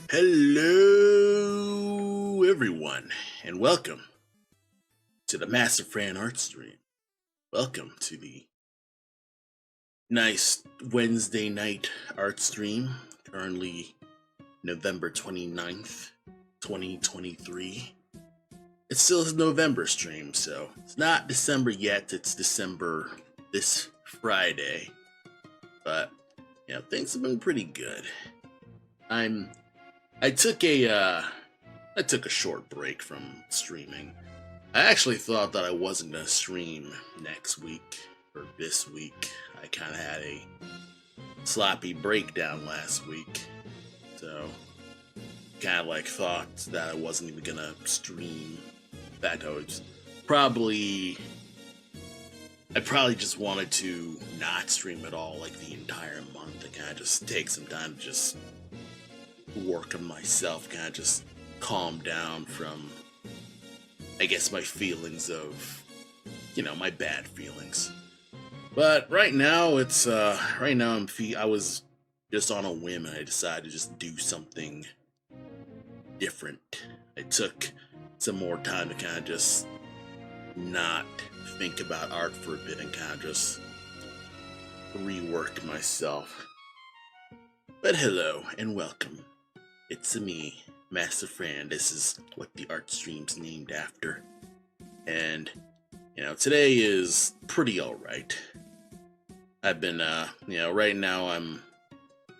Hello, everyone, and welcome to the Master Fran Art Stream. Welcome to the nice Wednesday night art stream, currently November 29th, 2023. It's still a November stream, so it's not December yet, it's December this Friday. But, things have been pretty good. I took a short break from streaming. I actually thought that I wasn't gonna stream next week or this week. I kind of had a sloppy breakdown last week, so kind of like thought that I wasn't even gonna stream. In fact, I probably just wanted to not stream at all, like the entire month, and kind of just take some time to just work on myself, kind of just calm down from, I guess, my feelings of, my bad feelings. But right now, I was just on a whim and I decided to just do something different. I took some more time to kind of just not think about art for a bit and kind of just rework myself. But hello and welcome. It's me, Master Fran. This is what the art stream's named after. And, today is pretty alright. I've been, right now I'm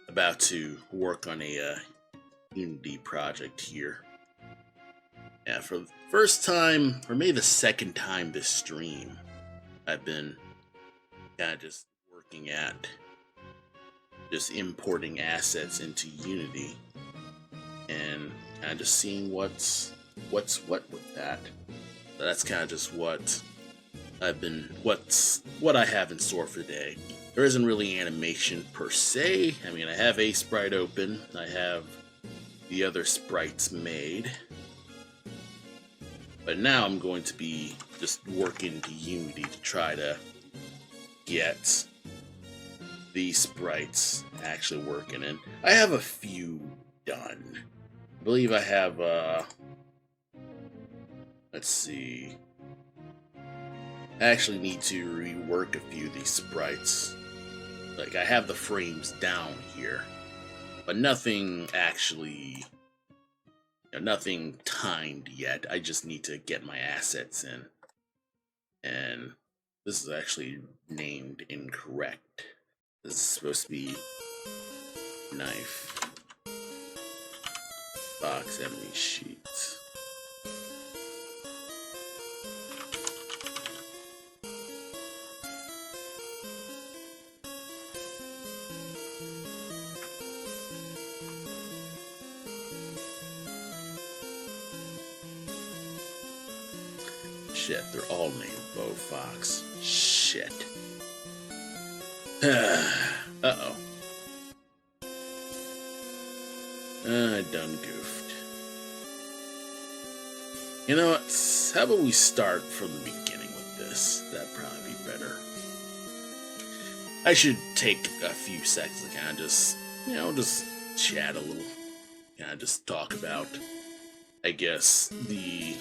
about to work on a Unity project here. Yeah, for the first time, or maybe the second time this stream, I've been kind of just working at just importing assets into Unity and kind of just seeing what's what with that. So that's kind of just what I have in store for today. There isn't really animation per se. I mean, I have a sprite open. I have the other sprites made. But now I'm going to be just working into Unity to try to get these sprites actually working. And I have a few done. I believe I have, let's see. I actually need to rework a few of these sprites. Like, I have the frames down here, but nothing actually, nothing timed yet. I just need to get my assets in. And this is actually named incorrect. This is supposed to be knife. Box enemy sheets. Shit, they're all named Bo Fox. Shit. Uh-oh. I done goofed. You know what? How about we start from the beginning with this? That'd probably be better. I should take a few seconds to kind of just, just chat a little. Kind of just talk about, I guess, the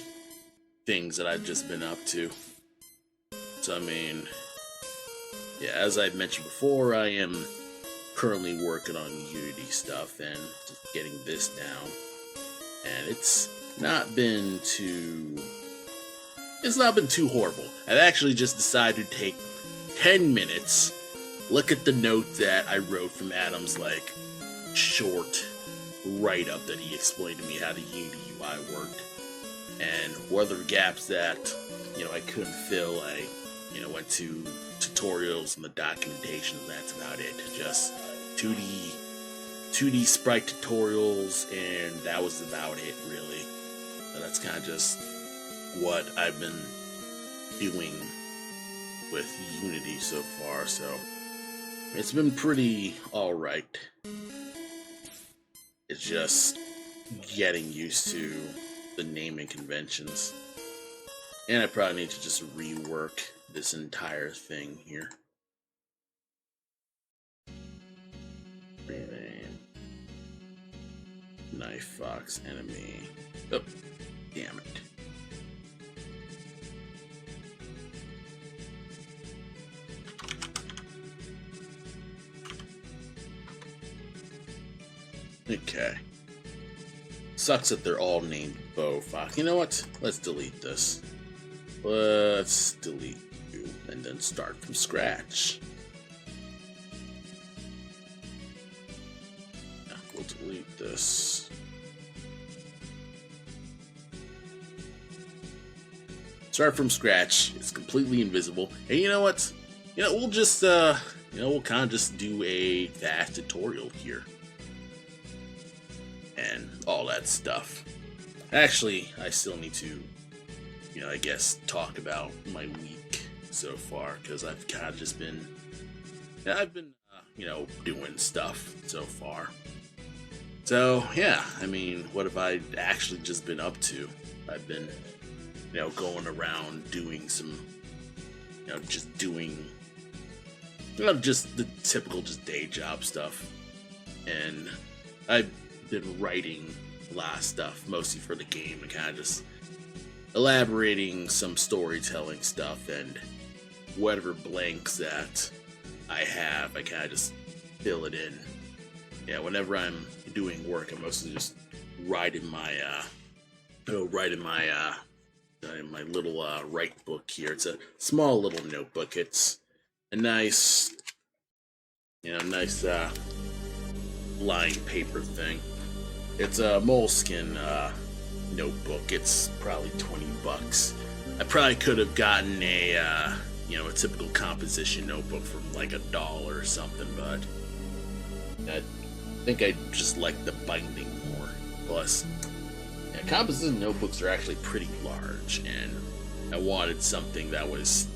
things that I've just been up to. So, I mean, yeah, as I've mentioned before, I am currently working on Unity stuff and just getting this down. And it's not been too horrible. I've actually just decided to take 10 minutes, look at the note that I wrote from Adam's, like, short write-up that he explained to me how the Unity UI worked. And what other gaps that, I couldn't fill, I, went to tutorials and the documentation, and that's about it. Just 2D sprite tutorials, and that was about it, really. So that's kind of just what I've been doing with Unity so far, so it's been pretty alright. It's just getting used to the naming conventions. And I probably need to just rework this entire thing here. Knife fox enemy. Oh, damn it. Okay. Sucks that they're all named Bow Fox. You know what? Let's delete this. Let's delete you and then start from scratch. Yeah, we'll delete this. Start from scratch. It's completely invisible. And you know what? We'll just we'll kind of just do a fast tutorial here. And all that stuff. Actually, I still need to, I guess, talk about my week so far, because I've kind of just been, doing stuff so far. So, yeah, I mean, what have I actually just been up to? I've been, going around doing some, just doing, just the typical just day job stuff. And I've been writing a lot of stuff, mostly for the game, and kind of just elaborating some storytelling stuff, and whatever blanks that I have, I kind of just fill it in. Yeah, whenever I'm doing work, I'm mostly just writing my my little write book here. It's a small little notebook. It's a nice, lined paper thing. It's a moleskin notebook. It's probably $20. I probably could have gotten a typical composition notebook from like $1 or something, but I think I just like the binding more. Plus, composition notebooks are actually pretty large, and I wanted something that was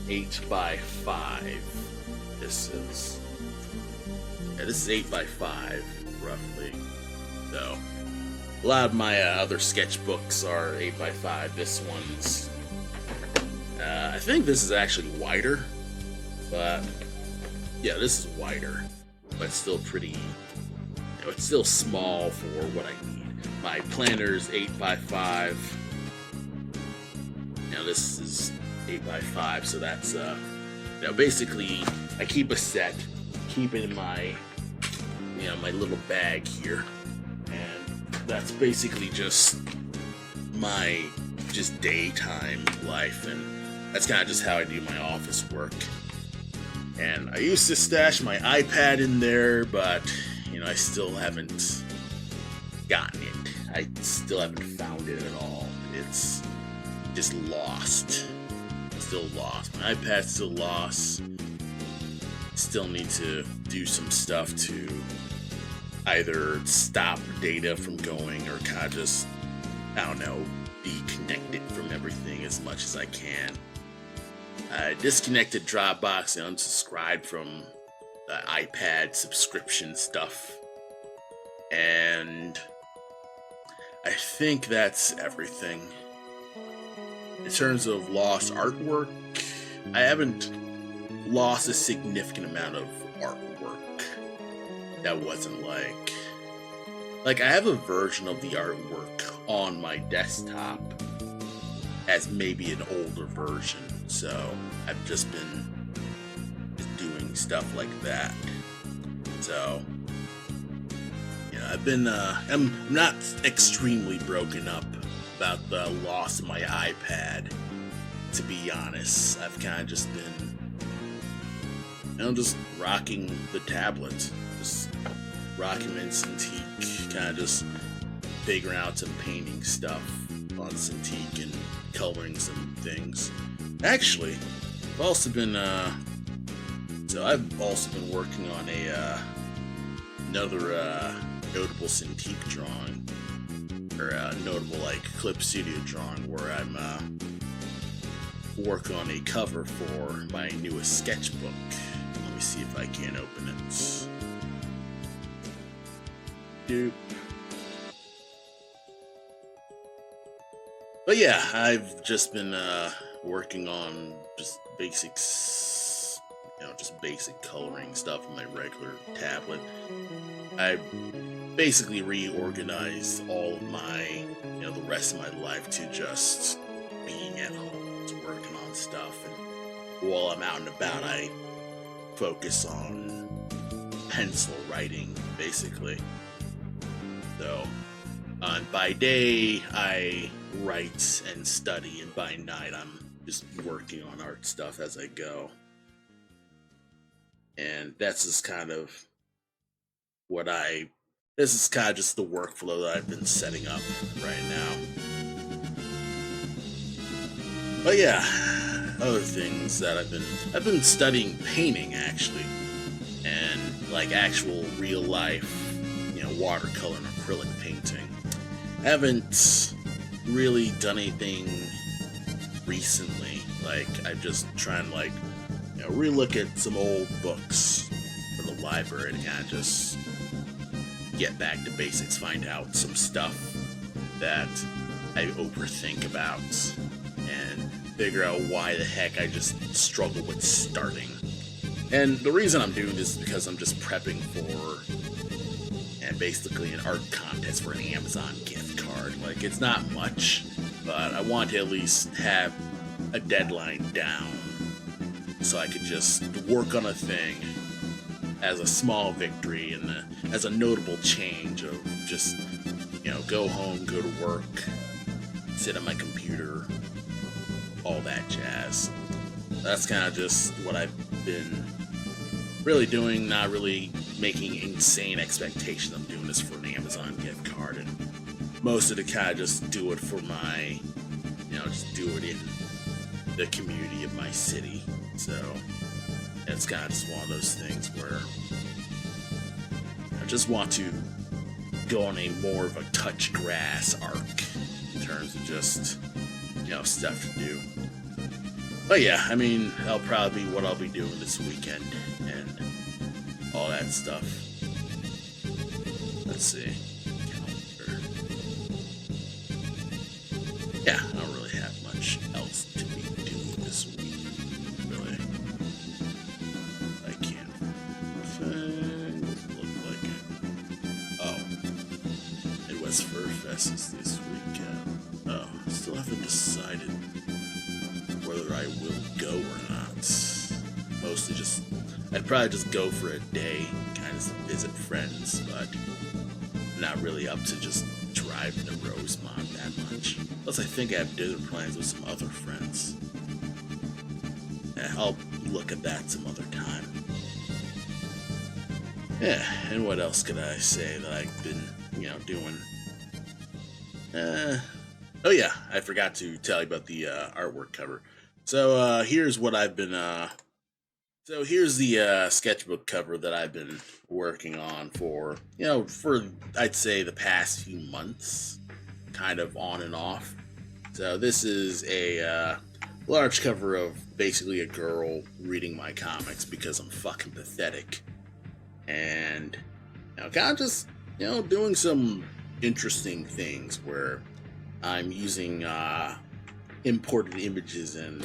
8 by 5. This is 8 by 5. Roughly. So a lot of my other sketchbooks are 8 by 5. This one's I think this is actually wider, but yeah, this is wider, but still pretty, it's still small for what I need. My planner is 8 by 5. This is 8 by 5, so that's basically I keep a set, keep it in my my little bag here, and that's basically just my daytime life, and that's kind of just how I do my office work. And I used to stash my iPad in there, but I still haven't gotten it. I still haven't found it at all. It's just lost. Still lost. My iPad's still lost. Still need to do some stuff to either stop data from going or kind of just, be connected from everything as much as I can. I disconnected Dropbox and unsubscribed from the iPad subscription stuff. And I think that's everything. In terms of lost artwork, I haven't lost a significant amount of artwork that wasn't like I have a version of the artwork on my desktop as maybe an older version, so I've just been doing stuff like that. So I'm not extremely broken up about the loss of my iPad, to be honest. I've kind of just been just rocking the tablet, just rocking in Cintiq, kind of just figuring out some painting stuff on Cintiq and coloring some things. Actually, I've also been working on another notable Cintiq drawing, or a notable Clip Studio drawing, where I'm working on a cover for my newest sketchbook. Let me see if I can open it. Doop. But yeah, I've just been working on just basics, just basic coloring stuff on my regular tablet. I basically reorganized all of my, the rest of my life to just being at home, to working on stuff. And while I'm out and about, I focus on pencil writing, basically. So, by day, I write and study, and by night, I'm just working on art stuff as I go. And that's just kind of this is kind of just the workflow that I've been setting up right now. But yeah, other things that I've been studying painting actually, and like actual real life, watercolor and acrylic painting. I haven't really done anything recently. Like I've just trying to relook at some old books from the library to kind of just get back to basics, find out some stuff that I overthink about, and figure out why the heck I just struggle with starting. And the reason I'm doing this is because I'm just prepping for and basically an art contest for an Amazon gift card. Like it's not much, but I want to at least have a deadline down so I could just work on a thing as a small victory and as a notable change of just, go home, go to work, sit at my computer, all that jazz. That's kind of just what I've been really doing, not really making insane expectations. I'm doing this for an Amazon gift card, and most of the kind of just do it for my, just do it in the community of my city. So it's kind of just one of those things where I just want to go on a more of a touch grass arc in terms of just, stuff to do. But yeah, I mean, that'll probably be what I'll be doing this weekend and all that stuff. Let's see. Calendar. Yeah, I don't really have much else to be doing this week, really. I can't look like it. Oh. Midwest Fur Fest is this weekend. Oh, still haven't decided whether I will go or not. Mostly I'd probably just go for a day, kind of visit friends, but not really up to just driving to Rosemont that much. Plus, I think I have dinner plans with some other friends. Yeah, I'll look at that some other time. Yeah, and what else could I say that I've been, doing? Oh yeah, I forgot to tell you about the artwork cover. So here's what I've been. So here's the sketchbook cover that I've been working on for I'd say the past few months, kind of on and off. So this is a large cover of basically a girl reading my comics because I'm fucking pathetic, and kind of just doing some interesting things where I'm using imported images and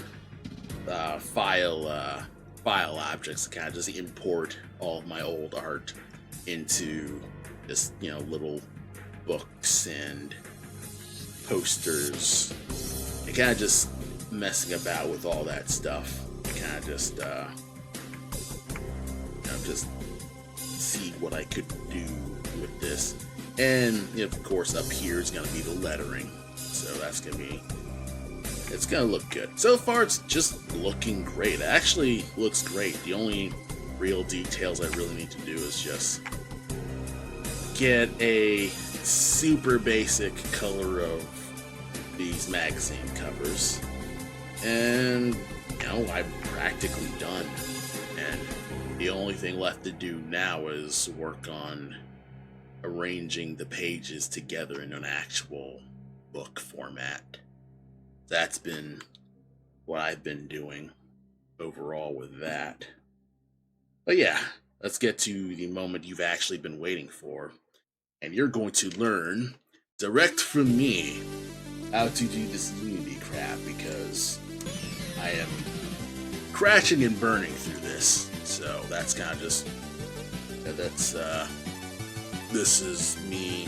file objects to kind of just import all of my old art into just little books and posters, and kind of just messing about with all that stuff. Kind of just just see what I could do with this. And of course up here is going to be the lettering, so that's going to be, it's going to look good. So far it's just looking great. It actually looks great. The only real details I really need to do is just get a super basic color of these magazine covers, and I'm practically done, and the only thing left to do now is work on arranging the pages together in an actual book format. That's been what I've been doing overall with that. But yeah, let's get to the moment you've actually been waiting for, and you're going to learn direct from me how to do this Unity crap, because I am crashing and burning through this. So that's kind of just, that's, this is me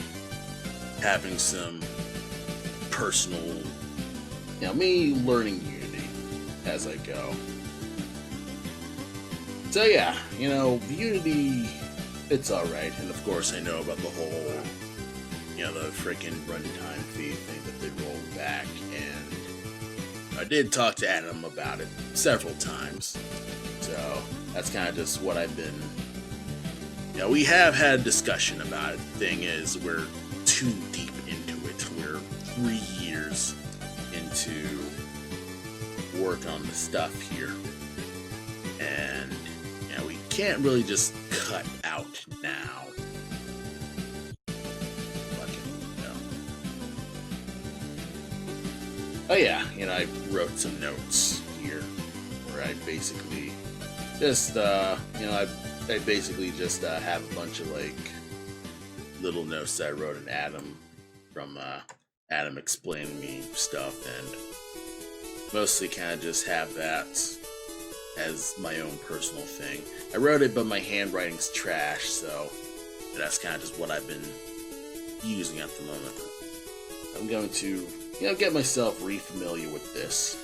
having some personal, me learning Unity as I go. So yeah, Unity, it's alright. And of course I know about the whole, the freaking runtime fee thing that they rolled back, and I did talk to Adam about it several times. So that's kind of just what I've been, we have had a discussion about it. The thing is, we're too deep into it. We're 3 years into work on the stuff here, and we can't really just cut out now. Oh yeah, I wrote some notes here where I basically just, I basically just have a bunch of like little notes that I wrote in Adam from Adam explaining me stuff, and mostly kind of just have that as my own personal thing. I wrote it, but my handwriting's trash, so that's kind of just what I've been using at the moment. I'm going to, get myself re-familiar with this.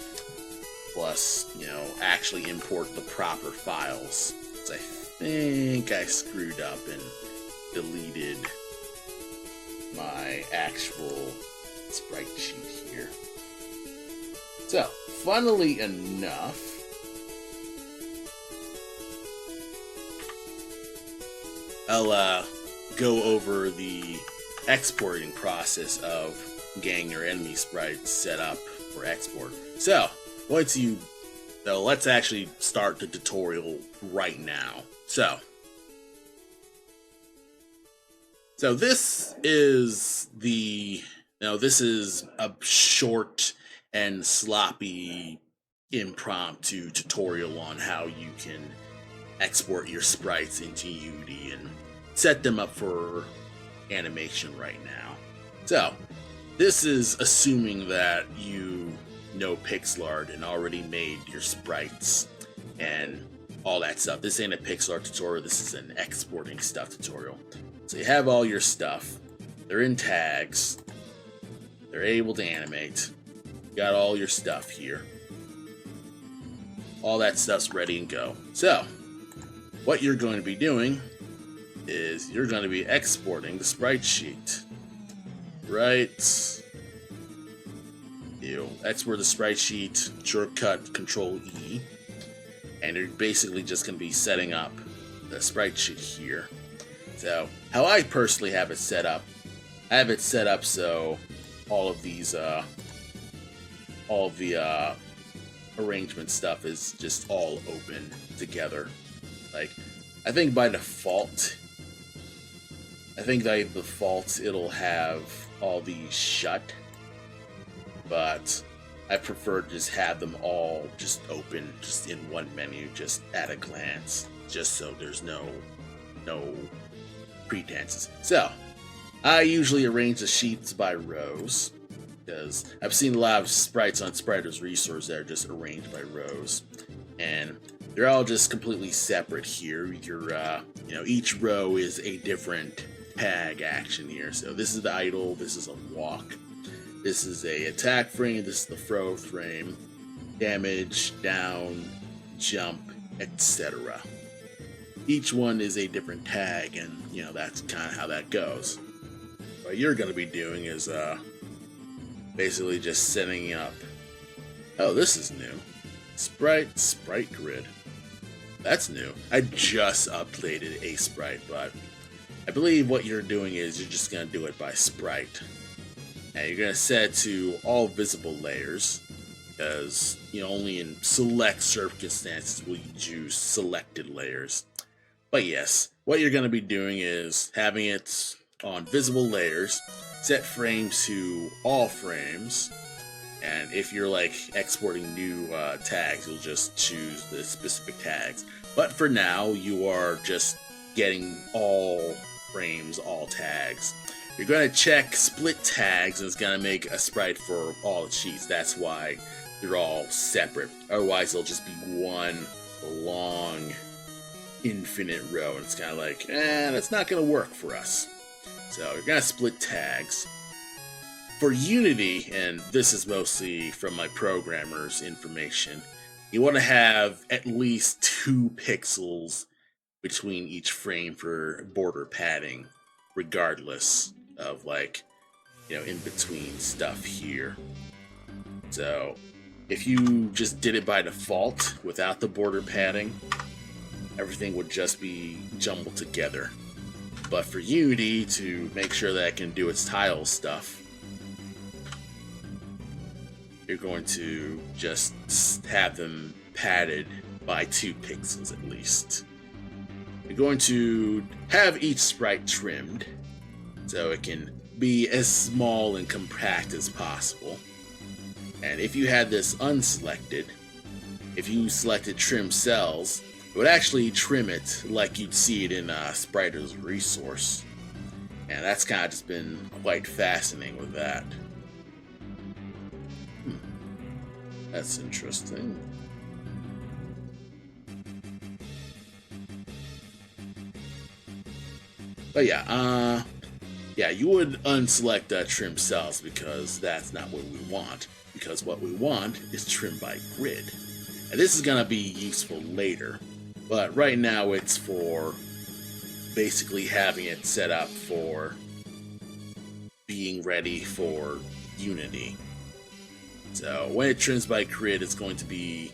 Plus, actually import the proper files. So I think I screwed up and deleted my actual sprite sheet here. So, funnily enough, I'll go over the exporting process of getting your enemy sprites set up for export. So, let's actually start the tutorial right now. So this is this is a short and sloppy impromptu tutorial on how you can export your sprites into Unity and set them up for animation right now. So this is assuming that you know pixel art and already made your sprites and all that stuff. This ain't a pixel art tutorial, this is an exporting stuff tutorial. So you have all your stuff, they're in tags, they're able to animate, you got all your stuff here. All that stuff's ready and go. So, what you're going to be doing is you're going to be exporting the sprite sheet. Right. Export the sprite sheet, shortcut Control E, and you're basically just going to be setting up the sprite sheet here. So, how I personally have it set up, I have it set up so all of these, all of the arrangement stuff is just all open together. Like, I think by default, it'll have all these shut, but I prefer to just have them all just open, just in one menu, just at a glance, just so there's no pretenses. So, I usually arrange the sheets by rows, because I've seen a lot of sprites on Spriters Resource that are just arranged by rows, and they're all just completely separate here. Each row is a different tag action here. So this is the idle, this is a walk, this is a attack frame, this is the throw frame, damage, down, jump, etc. Each one is a different tag, and that's kind of how that goes. What you're going to be doing is basically just setting up. Oh, this is new. Sprite grid. That's new. I just updated a sprite, but I believe what you're doing is you're just going to do it by sprite. And you're going to set it to all visible layers, because only in select circumstances will you choose selected layers. But yes, what you're going to be doing is having it on visible layers, set frames to all frames, and if you're like exporting new tags, you'll just choose the specific tags. But for now, you are just getting all frames, all tags. You're going to check split tags, and it's going to make a sprite for all the sheets. That's why they're all separate. Otherwise, it'll just be one long, infinite row. And it's kind of like, that's not going to work for us. So you're going to split tags. For Unity, and this is mostly from my programmer's information, you want to have at least 2 pixels between each frame for border padding, regardless of, like, in between stuff here. So if you just did it by default without the border padding, everything would just be jumbled together. But for Unity, to make sure that it can do its tile stuff, you're going to just have them padded by 2 pixels at least. You're going to have each sprite trimmed so it can be as small and compact as possible. And if you had this unselected, if you selected trim cells, it would actually trim it like you'd see it in Spriter's resource. And that's kind of just been quite fascinating with that. That's interesting. But yeah, you would unselect trim cells because that's not what we want. Because what we want is trim by grid. And this is going to be useful later. But right now it's for basically having it set up for being ready for Unity. So when it trims by grid, it's going to be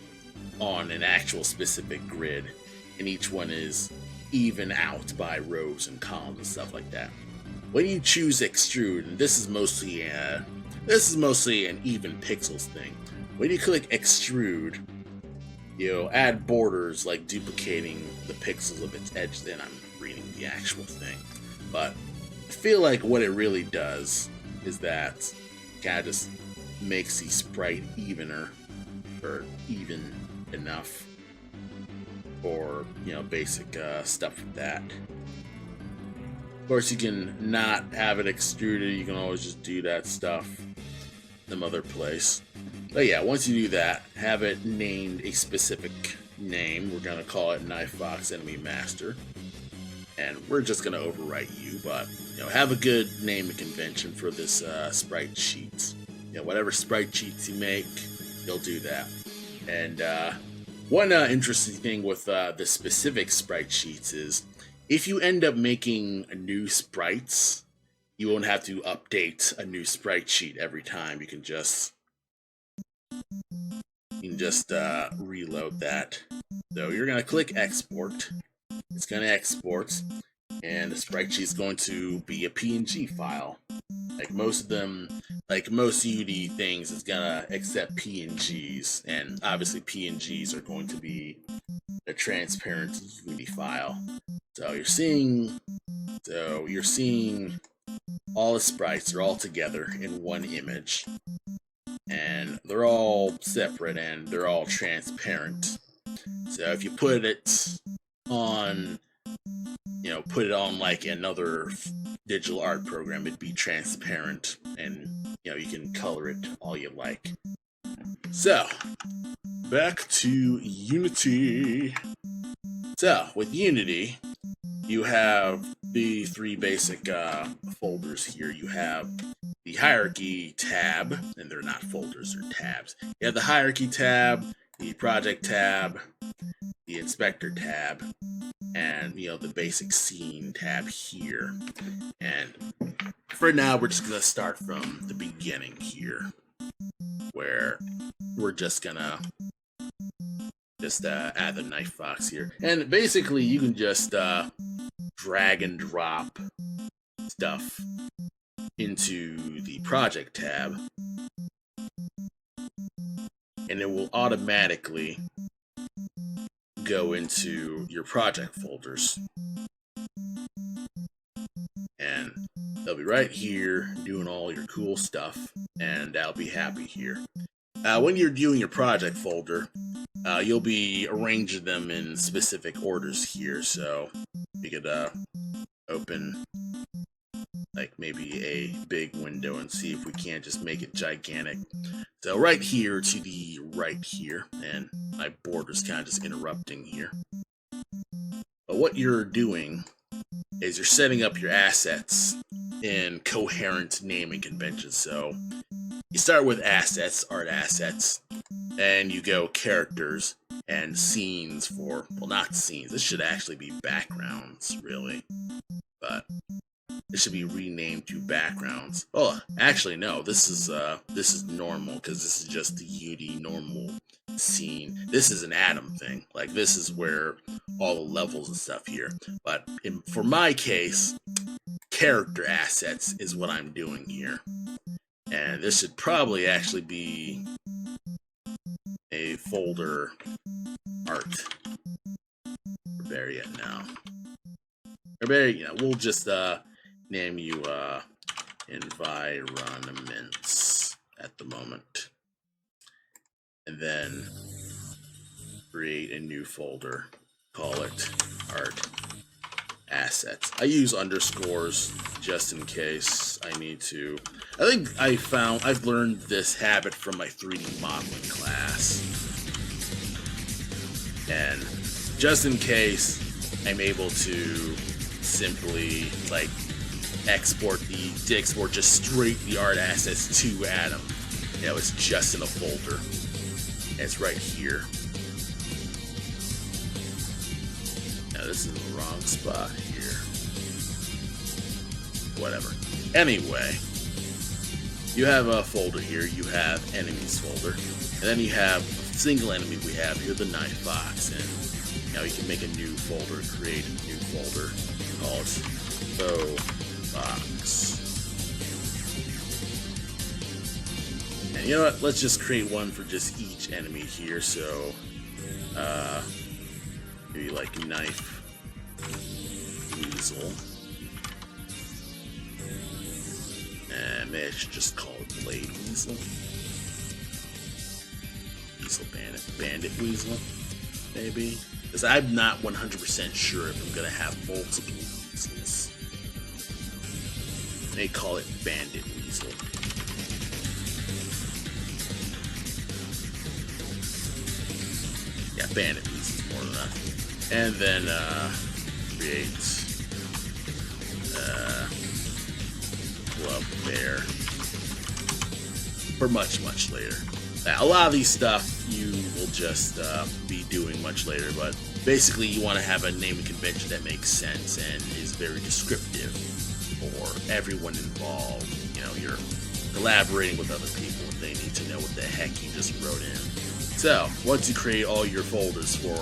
on an actual specific grid, and each one is even out by rows and columns and stuff like that. When you choose extrude, and this is mostly an even pixels thing. When you click extrude, you'll add borders like duplicating the pixels of its edge. Then I'm reading the actual thing, but I feel like what it really does is that kind of just makes the sprite evener, or even enough for basic stuff with that. Of course, you can not have it extruded. You can always just do that stuff some other place. But yeah, once you do that, have it named a specific name. We're gonna call it Knifebox Enemy Master, and we're just gonna overwrite you. But have a good naming convention for this sprite sheet. Whatever sprite sheets you make, you'll do that. And one interesting thing with the specific sprite sheets is if you end up making new sprites, you won't have to update a new sprite sheet every time. You can just reload that. So you're gonna click export. It's gonna export, and the sprite sheet is going to be a PNG file. Like most of them, like most Unity things, it's gonna accept PNGs, and obviously PNGs are going to be a transparent Unity file. So you're seeing all the sprites are all together in one image, and they're all separate and they're all transparent. So if you put it on like another digital art program, it'd be transparent, and you can color it all you like. So back to Unity. So with Unity, you have the 3 basic folders here. You have the hierarchy tab, and they're not folders, they're tabs. You have the hierarchy tab, the project tab, the inspector tab, and the basic scene tab here. And for now, we're just gonna start from the beginning here, where we're just gonna add the knife box here. And basically, you can just drag and drop stuff into the project tab, and it will automatically go into your project folders, and they'll be right here doing all your cool stuff, and I'll be happy here. When you're doing your project folder, you'll be arranging them in specific orders here. So you could open like maybe a big window and see if we can't just make it gigantic. So right here to the right here, and my border's kind of just interrupting here. But what you're doing is you're setting up your assets in coherent naming conventions. So you start with assets, art assets, and you go characters and scenes for, well, not scenes. This should actually be backgrounds, really. But it should be renamed to backgrounds. Oh, actually, no. This is normal because this is just the Unity normal scene. This is an Atom thing. Like, this is where all the levels and stuff here. But for my case, character assets is what I'm doing here. And this should probably actually be a folder art. Or yet now. Or we'll just name you environments at the moment. And then create a new folder. Call it art assets. I use underscores just in case I need to. I think I've learned this habit from my 3D modeling class. And just in case, I'm able to simply like export just straight the art assets to Atom. You know, it's just in a folder. And it's right here. Now this is the wrong spot here. Whatever. Anyway, you have a folder here. You have enemies folder, and then you have a single enemy we have here, the knife fox. And now you can make a new folder, create a new folder, call it bow fox. And you know what? Let's just create one for just each enemy here. So, maybe like knife weasel. And maybe I should just call it blade weasel. Weasel bandit weasel, maybe. Because I'm not 100% sure if I'm gonna have multiple weasels. They call it bandit weasel. Yeah, bandit weasel is more than enough. And then create club bear for much later. Now, a lot of these stuff you will just be doing much later, but basically you want to have a naming convention that makes sense and is very descriptive for everyone involved. You know, you're collaborating with other people and they need to know what the heck you just wrote in. So, once you create all your folders for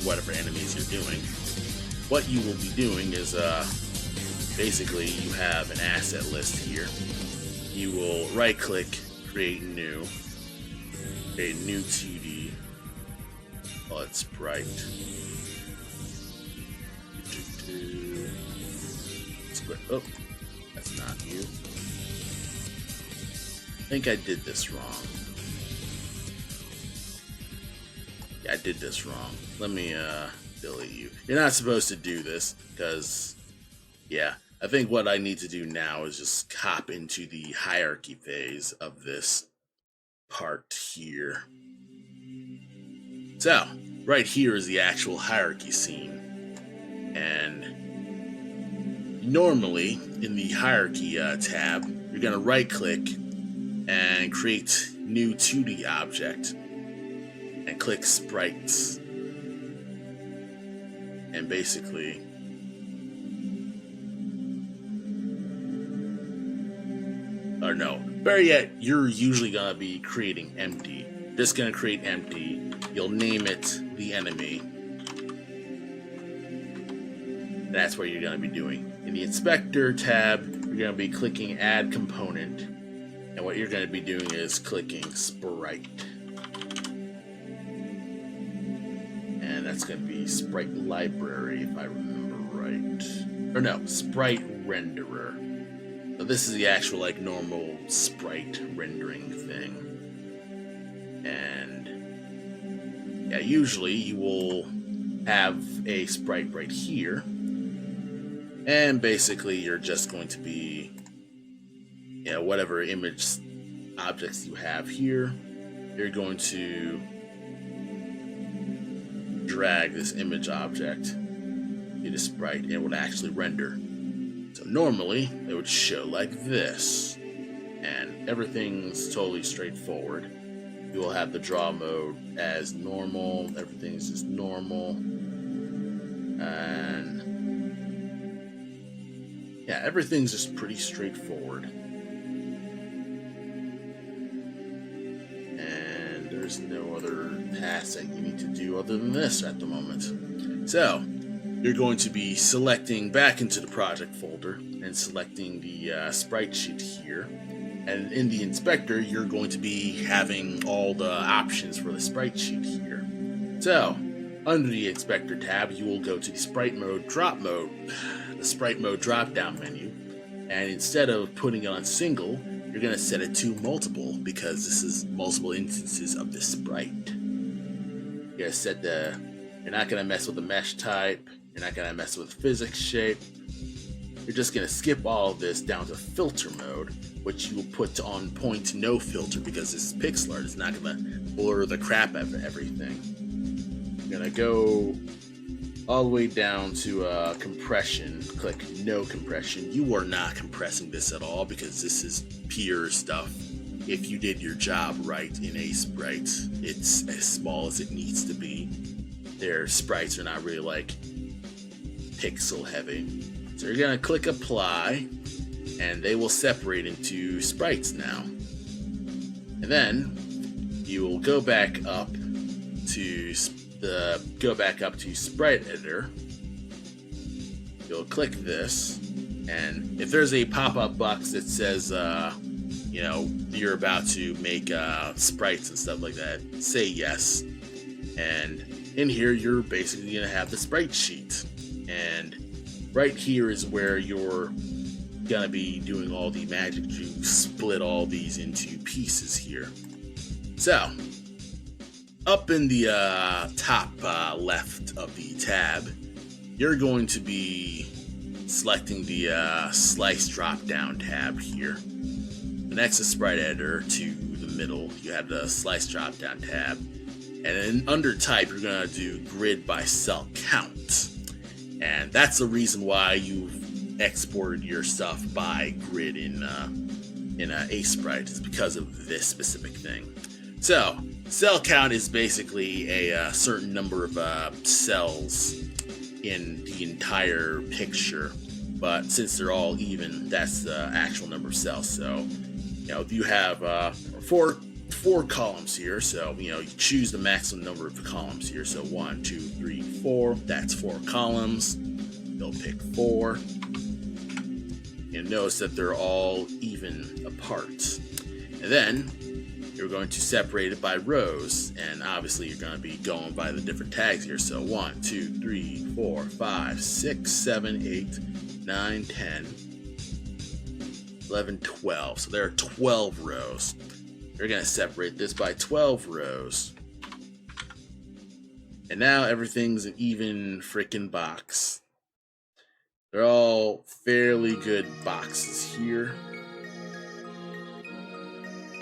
whatever enemies you're doing, what you will be doing is basically you have an asset list here. You will right click, create new 2D, call it sprite. Oh, that's not you. I think I did this wrong. Yeah, I did this wrong. Let me delete you. You're not supposed to do this because, yeah, I think what I need to do now is just hop into the hierarchy phase of this part here. So, right here is the actual hierarchy scene. And normally, in the hierarchy tab, you're going to right click and create new 2D object. And click sprites. And basically, or no, better yet, you're usually gonna be creating empty. Just gonna create empty. You'll name it the enemy. That's what you're gonna be doing. In the inspector tab, you're gonna be clicking add component. And what you're gonna be doing is clicking sprite. And that's going to be sprite library, if I remember right. Or no, sprite renderer. So this is the actual, like, normal sprite rendering thing. And yeah, usually you will have a sprite right here. And basically you're just going to be, whatever image objects you have here. you're going to drag this image object to the sprite and it would actually render. So normally it would show like this, and everything's totally straightforward. You will have the draw mode as normal, everything's just normal, and yeah, everything's just pretty straightforward. And there's no other tasks that you need to do other than this at the moment. So you're going to be selecting back into the project folder and selecting the sprite sheet here. And in the inspector, you're going to be having all the options for the sprite sheet here. So under the inspector tab, you will go to the sprite mode drop down menu. And instead of putting it on single, you're going to set it to multiple because this is multiple instances of the sprite. You're going to set you're not going to mess with the mesh type. You're not going to mess with physics shape. You're just going to skip all of this down to filter mode, which you will put on point no filter because this is pixel art. It's not going to blur the crap out of everything. You're going to go all the way down to compression. Click no compression. You are not compressing this at all because this is pure stuff. If you did your job right in a sprite, it's as small as it needs to be. Their sprites are not really like pixel heavy. So you're going to click apply and they will separate into sprites now. And then you will go back up to sprite editor. You'll click this, and if there's a pop-up box that says you're about to make sprites and stuff like that, say yes. And in here you're basically going to have the sprite sheet, and right here is where you're gonna be doing all the magic to split all these into pieces here. So up in the top left of the tab, you're going to be selecting the slice drop down tab here. The next is sprite editor to the middle, you have the slice drop down tab, and then under type you're gonna do grid by cell count. And that's the reason why you've exported your stuff by grid in a sprite, is because of this specific thing. So cell count is basically a certain number of cells in the entire picture, but since they're all even, that's the actual number of cells. So if you have four columns here, so you choose the maximum number of columns here. So 1, 2, 3, 4, that's 4 columns. You'll pick 4. And notice that they're all even apart. And then you're going to separate it by rows, and obviously you're going to be going by the different tags here. So 1, 2, 3, 4, 5, 6, 7, 8, 9, 10, 11, 12. So there are 12 rows. You're going to separate this by 12 rows. And now everything's an even freaking box. They're all fairly good boxes here.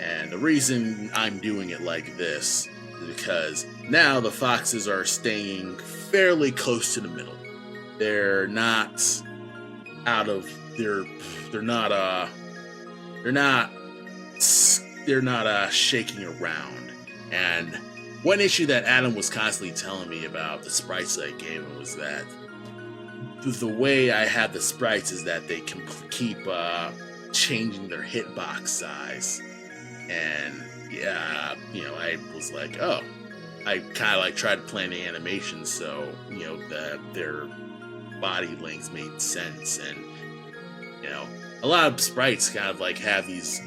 And the reason I'm doing it like this is because now the foxes are staying fairly close to the middle. They're not out of they're not shaking around. And one issue that Adam was constantly telling me about the sprites that I gave him was that the way I have the sprites is that they can keep changing their hitbox size. And yeah, I was like, oh, I kind of like tried to plan the animation so their body lengths made sense. And a lot of sprites kind of like have these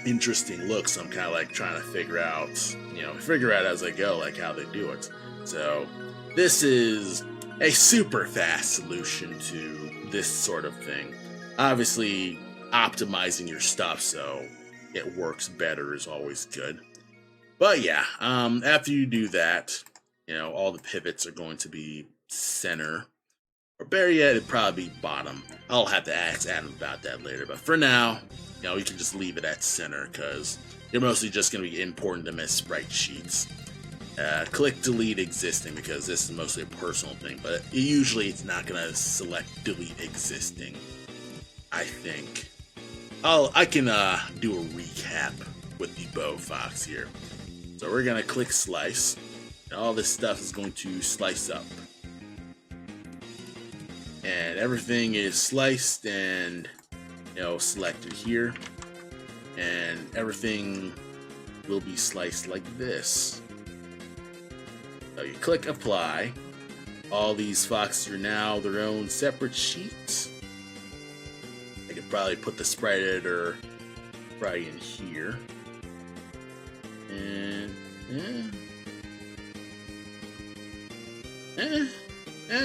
interesting looks. So I'm kind of like trying to figure out as I go, like how they do it. So this is a super fast solution to this sort of thing. Obviously, optimizing your stuff so it works better is always good. But yeah, after you do that, all the pivots are going to be center. Or better yet, it'd probably be bottom. I'll have to ask Adam about that later. But for now, you can just leave it at center because you're mostly just going to be importing them as sprite sheets. Click delete existing because this is mostly a personal thing, but usually it's not going to select delete existing. I think I can do a recap with the bow fox here. So we're going to click slice, and all this stuff is going to slice up. And everything is sliced and, you know, selected here, and everything will be sliced like this. So you click apply. All these foxes are now their own separate sheets. I could probably put the sprite editor right in here. And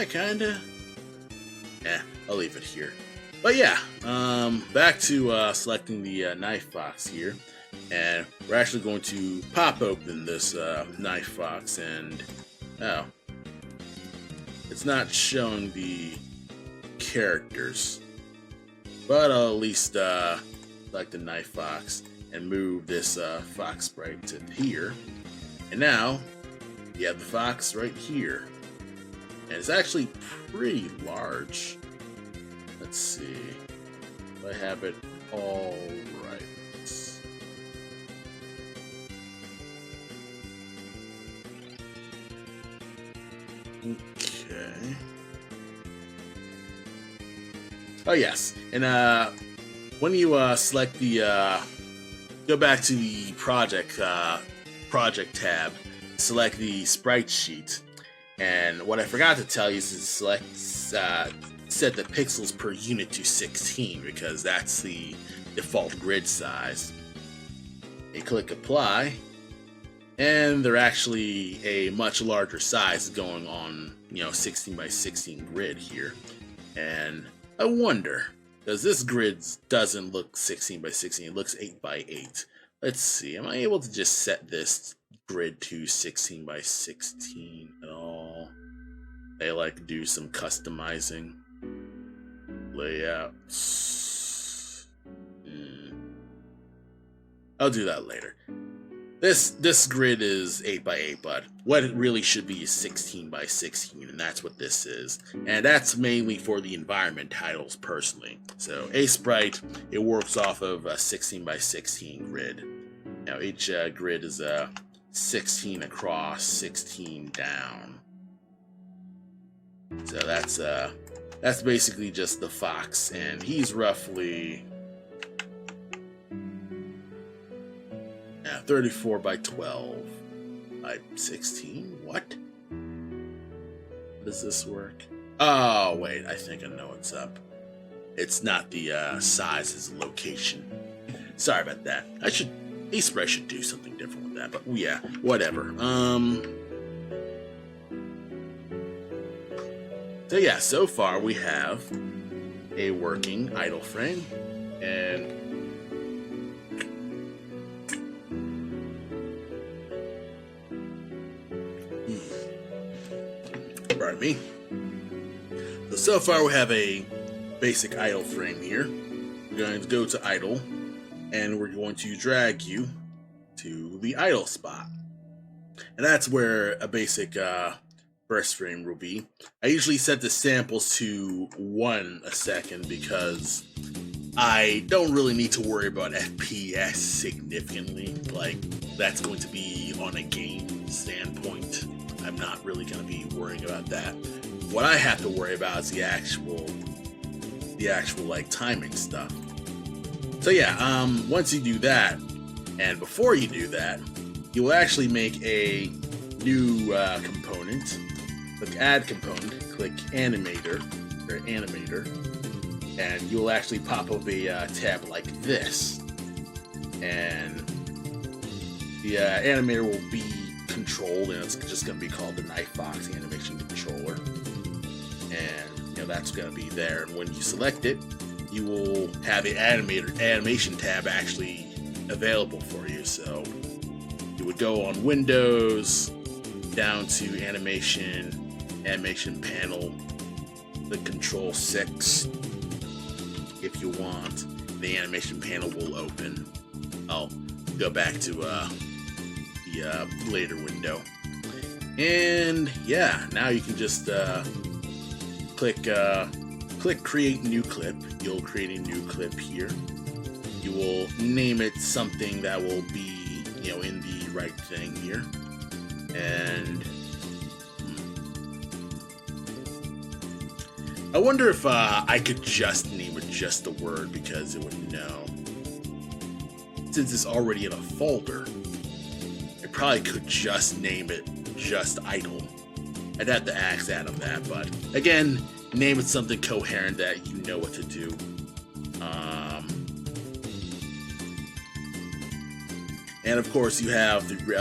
kinda. Yeah, I'll leave it here. But yeah, back to selecting the knife fox here. And we're actually going to pop open this knife fox, and oh, it's not showing the characters. But I'll at least select the knife fox and move this fox sprite to here. And now you have the fox right here. And it's actually pretty large. Let's see if I have it all right. Okay. Oh yes, and when you select the go back to the project tab, select the sprite sheet, and what I forgot to tell you is to select set the pixels per unit to 16 because that's the default grid size. You click apply, and they're actually a much larger size going on, you know, 16 by 16 grid here. And I wonder, because this grid doesn't look 16 by 16, it looks 8 by 8. Let's see, am I able to just set this grid to 16 by 16 at all? I like to do some customizing. Layouts. I'll do that later. This grid is 8 by 8, but what it really should be is 16 by 16, and that's what this is. And that's mainly for the environment titles personally. So a sprite, it works off of a 16 by 16 grid. Now each grid is 16 across, 16 down. So that's basically just the fox, and he's roughly 34 by 12 by 16. What? Does this work? Oh wait, I think I know what's up. It's not the size, it's the location. Sorry about that. Sprite should do something different with that, but yeah, whatever. So yeah, so far we have a working idle frame, and pardon me. So far we have a basic idle frame here. We're going to go to idle, and we're going to drag you to the idle spot. And that's where a basic burst frame will be. I usually set the samples to 1 a second because I don't really need to worry about FPS significantly. Like, that's going to be on a game standpoint. I'm not really going to be worrying about that. What I have to worry about is the actual like timing stuff. So yeah, once you do that, and before you do that, you will actually make a new component. Click add component, click animator, and you'll actually pop up a tab like this. And the animator will be controlled, and it's just going to be called the Knife Fox Animation Controller. And you know that's going to be there. And when you select it, you will have the animation tab actually available for you. So you would go on Windows, down to animation panel, the Control 6. If you want, the animation panel will open. Oh, go back to the later window. And yeah, now you can just click create new clip. You'll create a new clip here. You will name it something that will be, in the right thing here. And I wonder if I could just name it just the word, because it would know. Since it's already in a folder, I probably could just name it just idle. I'd have to ask Adam that, but again, name it something coherent that you know what to do. And of course, you have the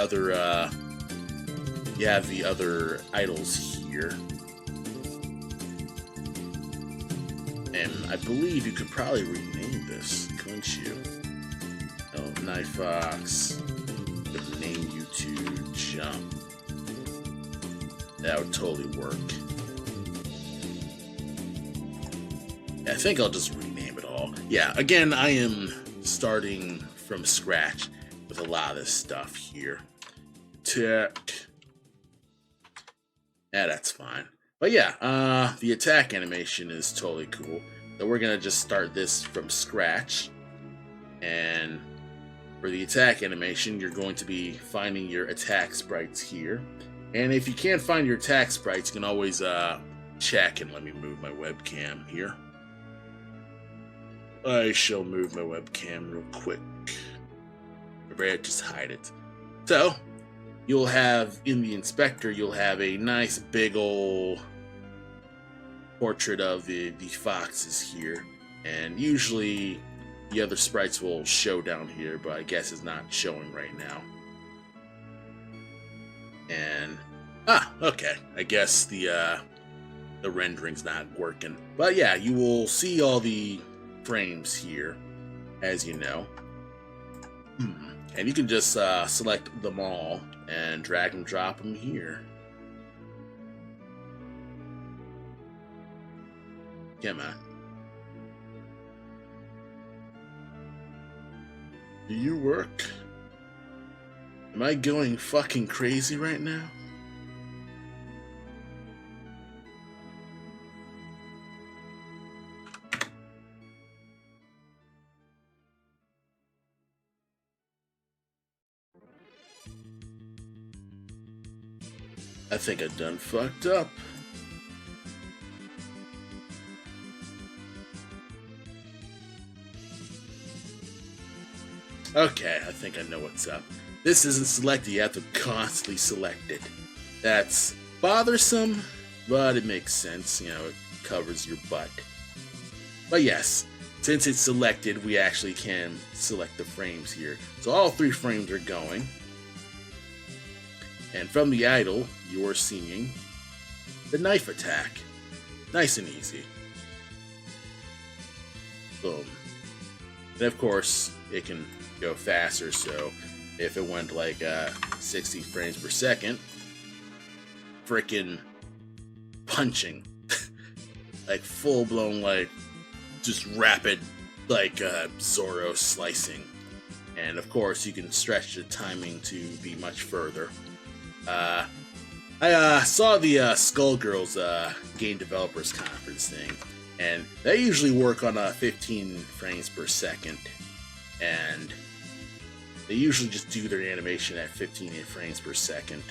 other idles here, and I believe you could probably rename this, couldn't you? Oh, Night Fox. Name you to jump. That would totally work. I think I'll just rename it all. Yeah, again, I am starting from scratch with a lot of this stuff here. Tech. Yeah, that's fine. But yeah, the attack animation is totally cool. So we're gonna just start this from scratch. And for the attack animation, you're going to be finding your attack sprites here. And if you can't find your attack sprites, you can always check, and let me move my webcam here. I shall move my webcam real quick. Just hide it. So, you'll have, in the inspector, you'll have a nice big ol' portrait of the foxes here. And usually, the other sprites will show down here, but I guess it's not showing right now. And, okay. I guess the rendering's not working. But yeah, you will see all the frames here, as you know. And you can just select them all and drag and drop them here. Come on. Do you work? Am I going fucking crazy right now? I think I done fucked up. Okay, I think I know what's up. This isn't selected, you have to constantly select it. That's bothersome, but it makes sense, it covers your butt. But yes, since it's selected, we actually can select the frames here. So all 3 frames are going. And from the idle, you're seeing the knife attack. Nice and easy. Boom. And of course, it can go faster, so if it went like 60 frames per second, freaking punching. Like full-blown, like, just rapid, like Zorro slicing. And of course, you can stretch the timing to be much further. I saw the Skullgirls game developers conference thing, and they usually work on 15 frames per second, and they usually just do their animation at 15 frames per second,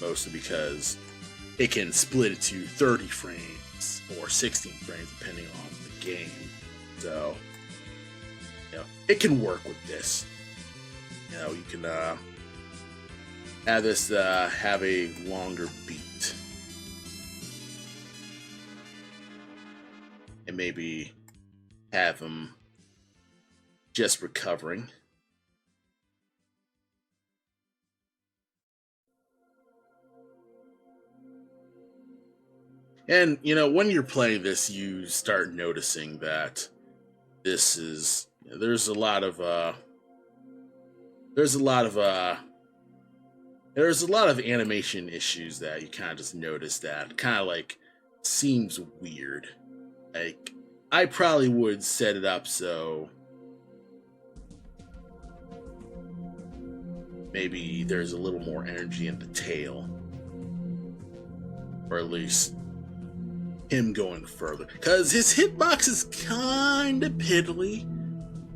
mostly because it can split it to 30 frames or 16 frames depending on the game. So, it can work with this. You can have this have a longer beat, and maybe have them just recovering. And when you're playing this, you start noticing that this is there's a lot of animation issues that you kind of just notice that kind of like seems weird. Like, I probably would set it up so maybe there's a little more energy in the tail, or at least him going further, because his hitbox is kind of piddly,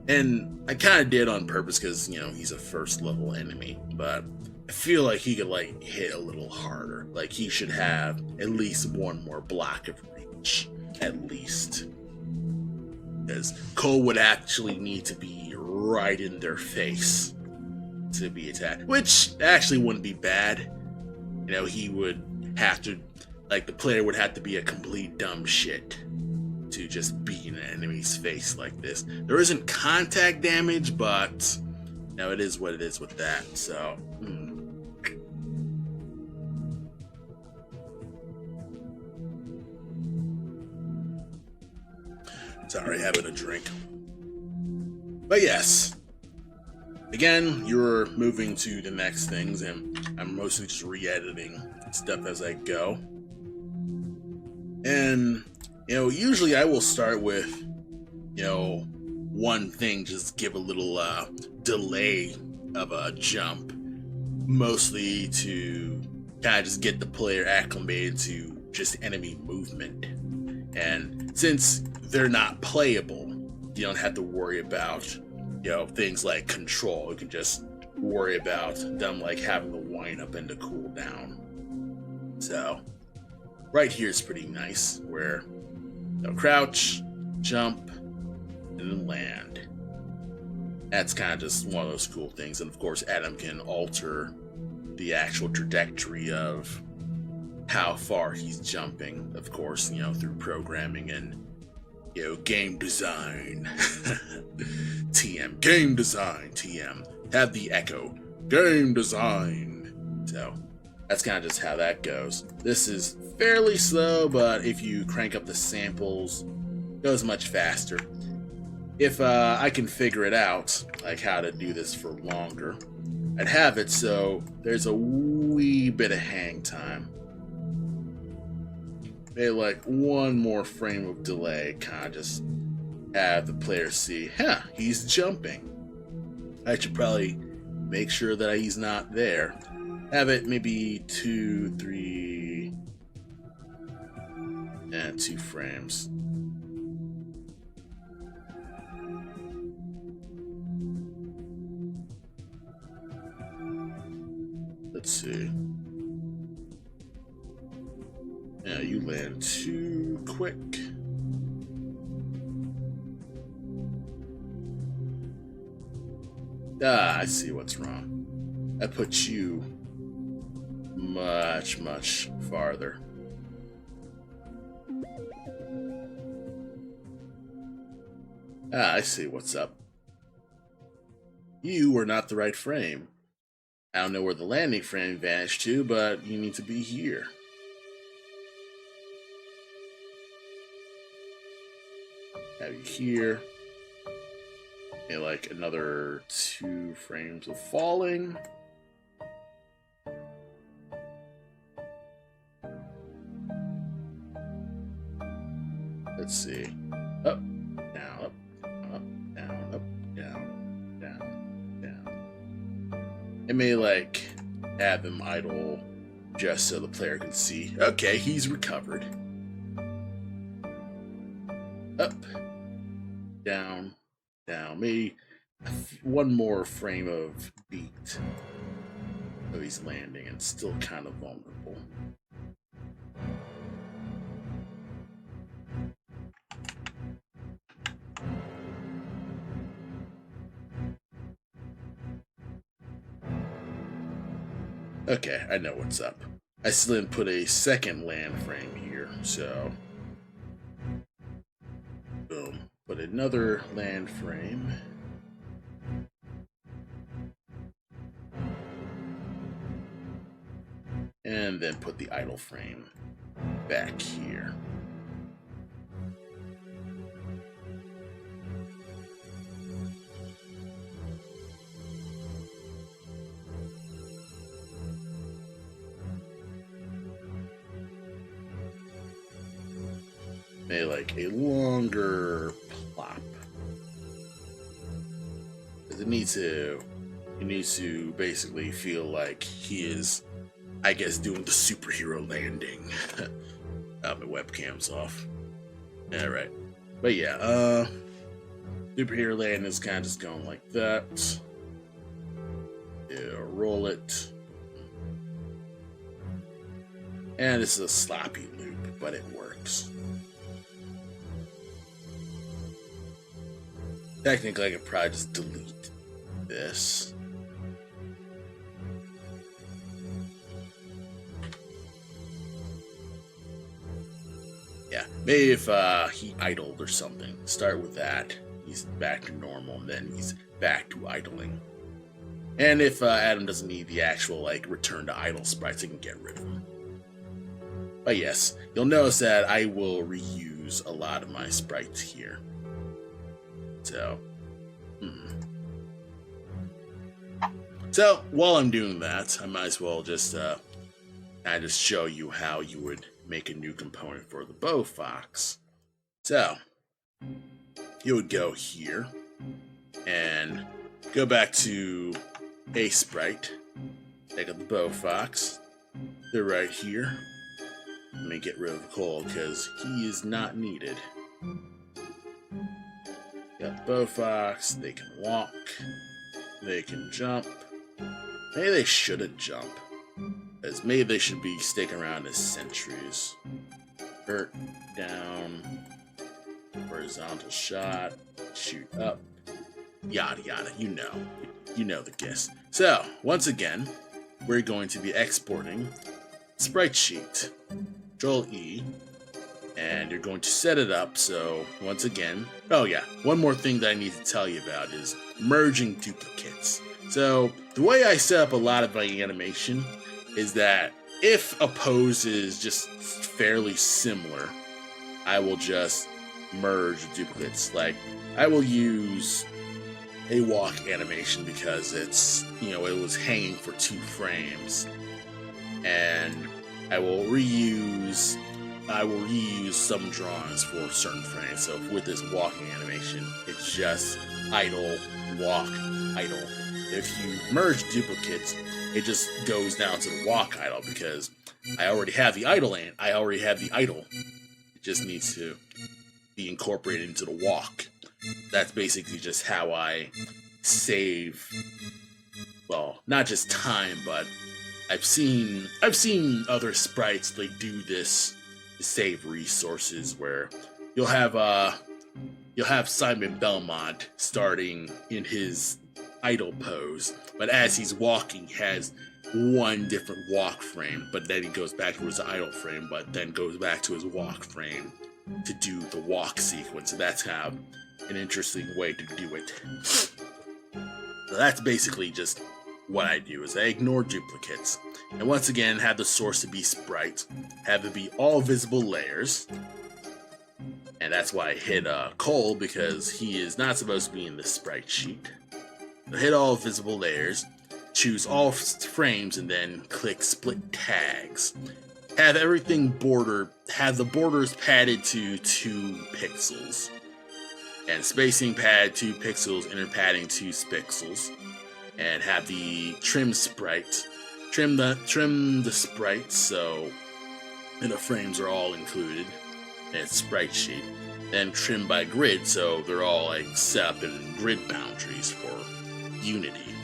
and I kind of did on purpose because, you know, he's a first level enemy, but I feel like he could like hit a little harder. Like he should have at least one more block of reach, at least, because Cole would actually need to be right in their face to be attacked, which actually wouldn't be bad. You know, he would have to, like, the player would have to be a complete dumb shit to just be in an enemy's face like this. There isn't contact damage, but you know, it is what it is with that. So sorry, having a drink. But yes, again, you're moving to the next things, and I'm mostly just re-editing stuff as I go. And, you know, usually I will start with, you know, one thing, just give a little delay of a jump, mostly to kind of just get the player acclimated to just enemy movement. And since they're not playable, you don't have to worry about, you know, things like control. You can just worry about them like having to wind up and to cool down. So right here is pretty nice, where you know, crouch, jump, and then land. That's kind of just one of those cool things. And of course, Adam can alter the actual trajectory of how far he's jumping, of course, you know, through programming and, you know, game design. TM, game design, TM. Have the echo, game design. So that's kind of just how that goes. This is fairly slow, but if you crank up the samples, it goes much faster. If I can figure it out, like how to do this for longer, I'd have it so there's a wee bit of hang time. Maybe like one more frame of delay, kind of just have the player see, huh, he's jumping. I should probably make sure that he's not there. Have it maybe 2, 3, and 2 frames. Let's see. Yeah, you land too quick. Ah, I see what's wrong. I put you much, much farther. Ah, I see what's up. You were not the right frame. I don't know where the landing frame vanished to, but you need to be here. Have you here. Maybe like another 2 frames of falling. Let's see. Up, down, up, down, up, down, down, down. It may like have them idle just so the player can see. Okay, he's recovered. Up, down, down. Maybe one more frame of beat. So he's landing and still kind of vulnerable. Okay, I know what's up. I still didn't put a second land frame here, so boom. Put another land frame. And then put the idle frame back here. Maybe like a longer plop. Because it needs to He needs to basically feel like he is, I guess, doing the superhero landing. My webcam's off. Alright. But yeah, superhero landing is kind of just going like that. Yeah, roll it. And this is a sloppy loop, but it works. Technically, I could probably just delete this. Yeah, maybe if he idled or something, start with that. He's back to normal, and then he's back to idling. And if Adam doesn't need the actual like return to idle sprites, I can get rid of them. But yes, you'll notice that I will reuse a lot of my sprites here. So, So while I'm doing that, I might as well just show you how you would make a new component for the bow fox. So you would go here and go back to a sprite. Take up the bow fox. They're right here. Let me get rid of Cole because he is not needed. Got the bow fox. They can walk. They can jump. Maybe they shouldn't jump, as maybe they should be sticking around as sentries. Hurt, down, horizontal shot, shoot up, yada yada. You know the gist. So once again, we're going to be exporting sprite sheet. Control E, and you're going to set it up. So once again, oh yeah, one more thing that I need to tell you about is merging duplicates. So the way I set up a lot of my animation is that if a pose is just fairly similar, I will just merge duplicates. Like I will use a walk animation because it's, it was hanging for 2 frames, and I will reuse some drawings for certain frames. So with this walking animation, it's just idle, walk, idle. If you merge duplicates, it just goes down to the walk idle because I already have the idle and I already have the idle. It just needs to be incorporated into the walk. That's basically just how I save, well, not just time, but I've seen other sprites like do this to save resources, where you'll have Simon Belmont starting in his idle pose, but as he's walking, he has one different walk frame, but then he goes back to his idle frame, but then goes back to his walk frame to do the walk sequence. So that's how an interesting way to do it. So that's basically just what I do, is I ignore duplicates. And once again, have the source to be sprite, have it be all visible layers. And that's why I hit Cole, because he is not supposed to be in the sprite sheet. So hit all visible layers, choose all frames, and then click split tags. Have everything have the borders padded to 2 pixels. And spacing pad 2 pixels, inner padding 2 pixels. And have the trim sprite. Trim the sprites so the frames are all included. And it's sprite sheet. Then trim by grid so they're all like set up in grid boundaries for unity.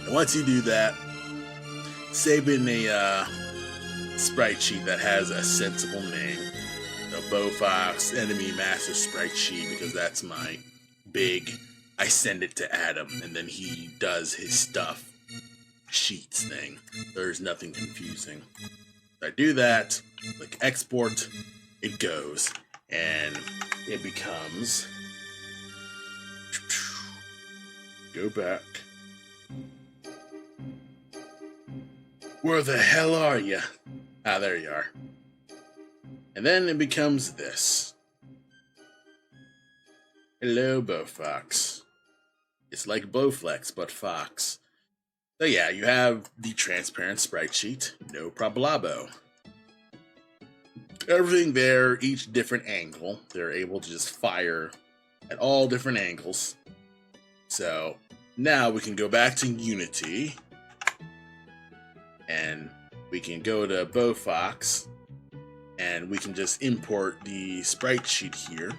And once you do that, save in a sprite sheet that has a sensible name. The Bow Fox Enemy Master Sprite Sheet, because that's my big, I send it to Adam and then he does his stuff sheets thing. There's nothing confusing. I do that, click export, it goes, and it becomes, go back. Where the hell are you? Ah, there you are. And then it becomes this. Hello, Bowfox. It's like Bowflex, but Fox. So yeah, you have the transparent sprite sheet, no problemo. everything there, each different angle. They're able to just fire at all different angles. So now we can go back to Unity and we can go to Bowfox and we can just import the sprite sheet here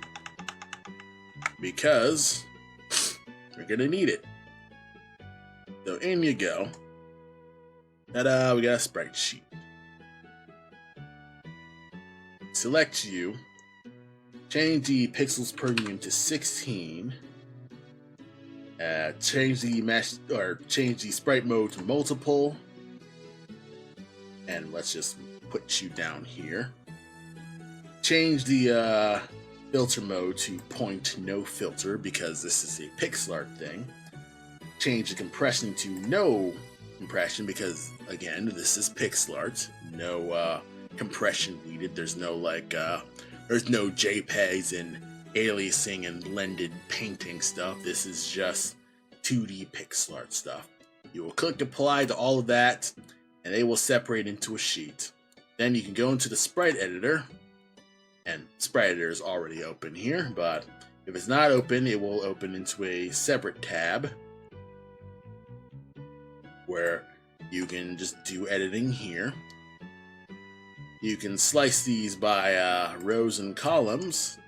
because we're gonna need it. So in you go. Ta-da, we got a sprite sheet. Select you, change the pixels per unit to 16, change the sprite mode to multiple, and let's just put you down here. Change the filter mode to point no filter because this is a pixel art thing. Change the compression to no compression because again this is pixel art. No compression needed. There's no there's no JPEGs and aliasing and blended painting stuff. This is just 2D pixel art stuff. You will click apply to all of that and they will separate into a sheet. Then you can go into the sprite editor, and sprite editor is already open here, but if it's not open, it will open into a separate tab where you can just do editing here. You can slice these by rows and columns.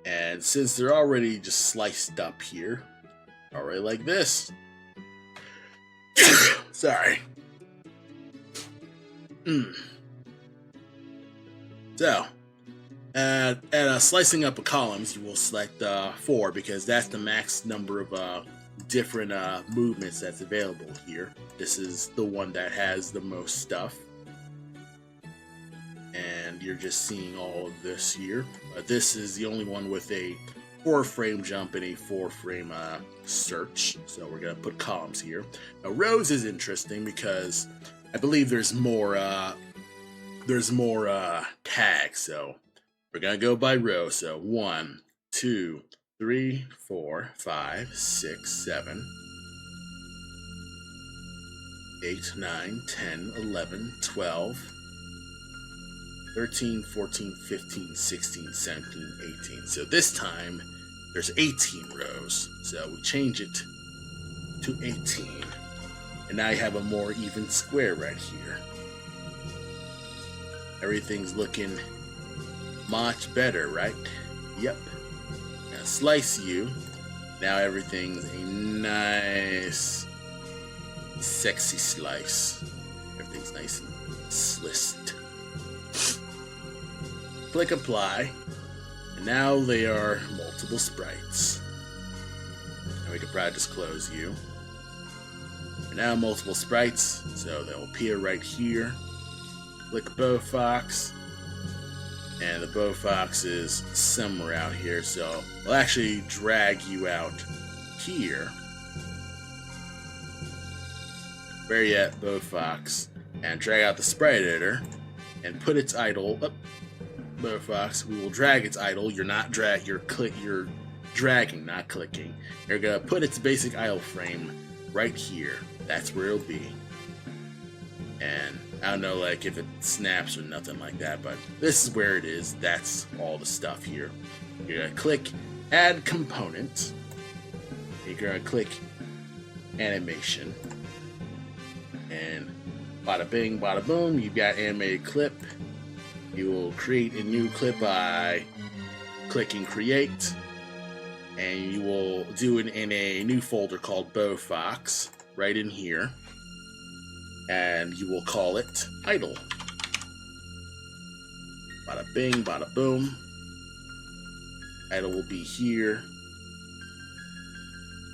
And since they're already just sliced up here, already like this. Sorry. So, slicing up of columns, you will select 4 because that's the max number of different movements that's available here. This is the one that has the most stuff. And you're just seeing all of this here. This is the only one with a 4-frame jump and a 4-frame search. So we're gonna put columns here. Now rows is interesting because I believe there's more tags. So we're gonna go by row. So 1, 2, 3, 4, 5, 6, 7, 8, 9, 10, 11, 12, 13, 14, 15, 16, 17, 18. So this time, there's 18 rows. So we change it to 18. And now you have a more even square right here. Everything's looking much better, right? Yep. Now slice you. Now everything's a nice, sexy slice. Everything's nice and sliced. Click apply, and now they are multiple sprites. And we can probably just close you. And now multiple sprites, so they'll appear right here. Click Bowfox, and the Bowfox is somewhere out here, so I'll actually drag you out here. Where you at, Bowfox? And drag out the sprite editor and put its idle up. Bowfox, we will drag its idle. You're dragging, not clicking. You're gonna put its basic idle frame right here. That's where it'll be. And I don't know like if it snaps or nothing like that, but this is where it is. That's all the stuff here. You're gonna click add component. You're gonna click animation. And bada bing, bada boom, you've got animated clip. You will create a new clip by clicking create, and you will do it in a new folder called Bowfox right in here, and you will call it idle. Bada bing, bada boom. Idle will be here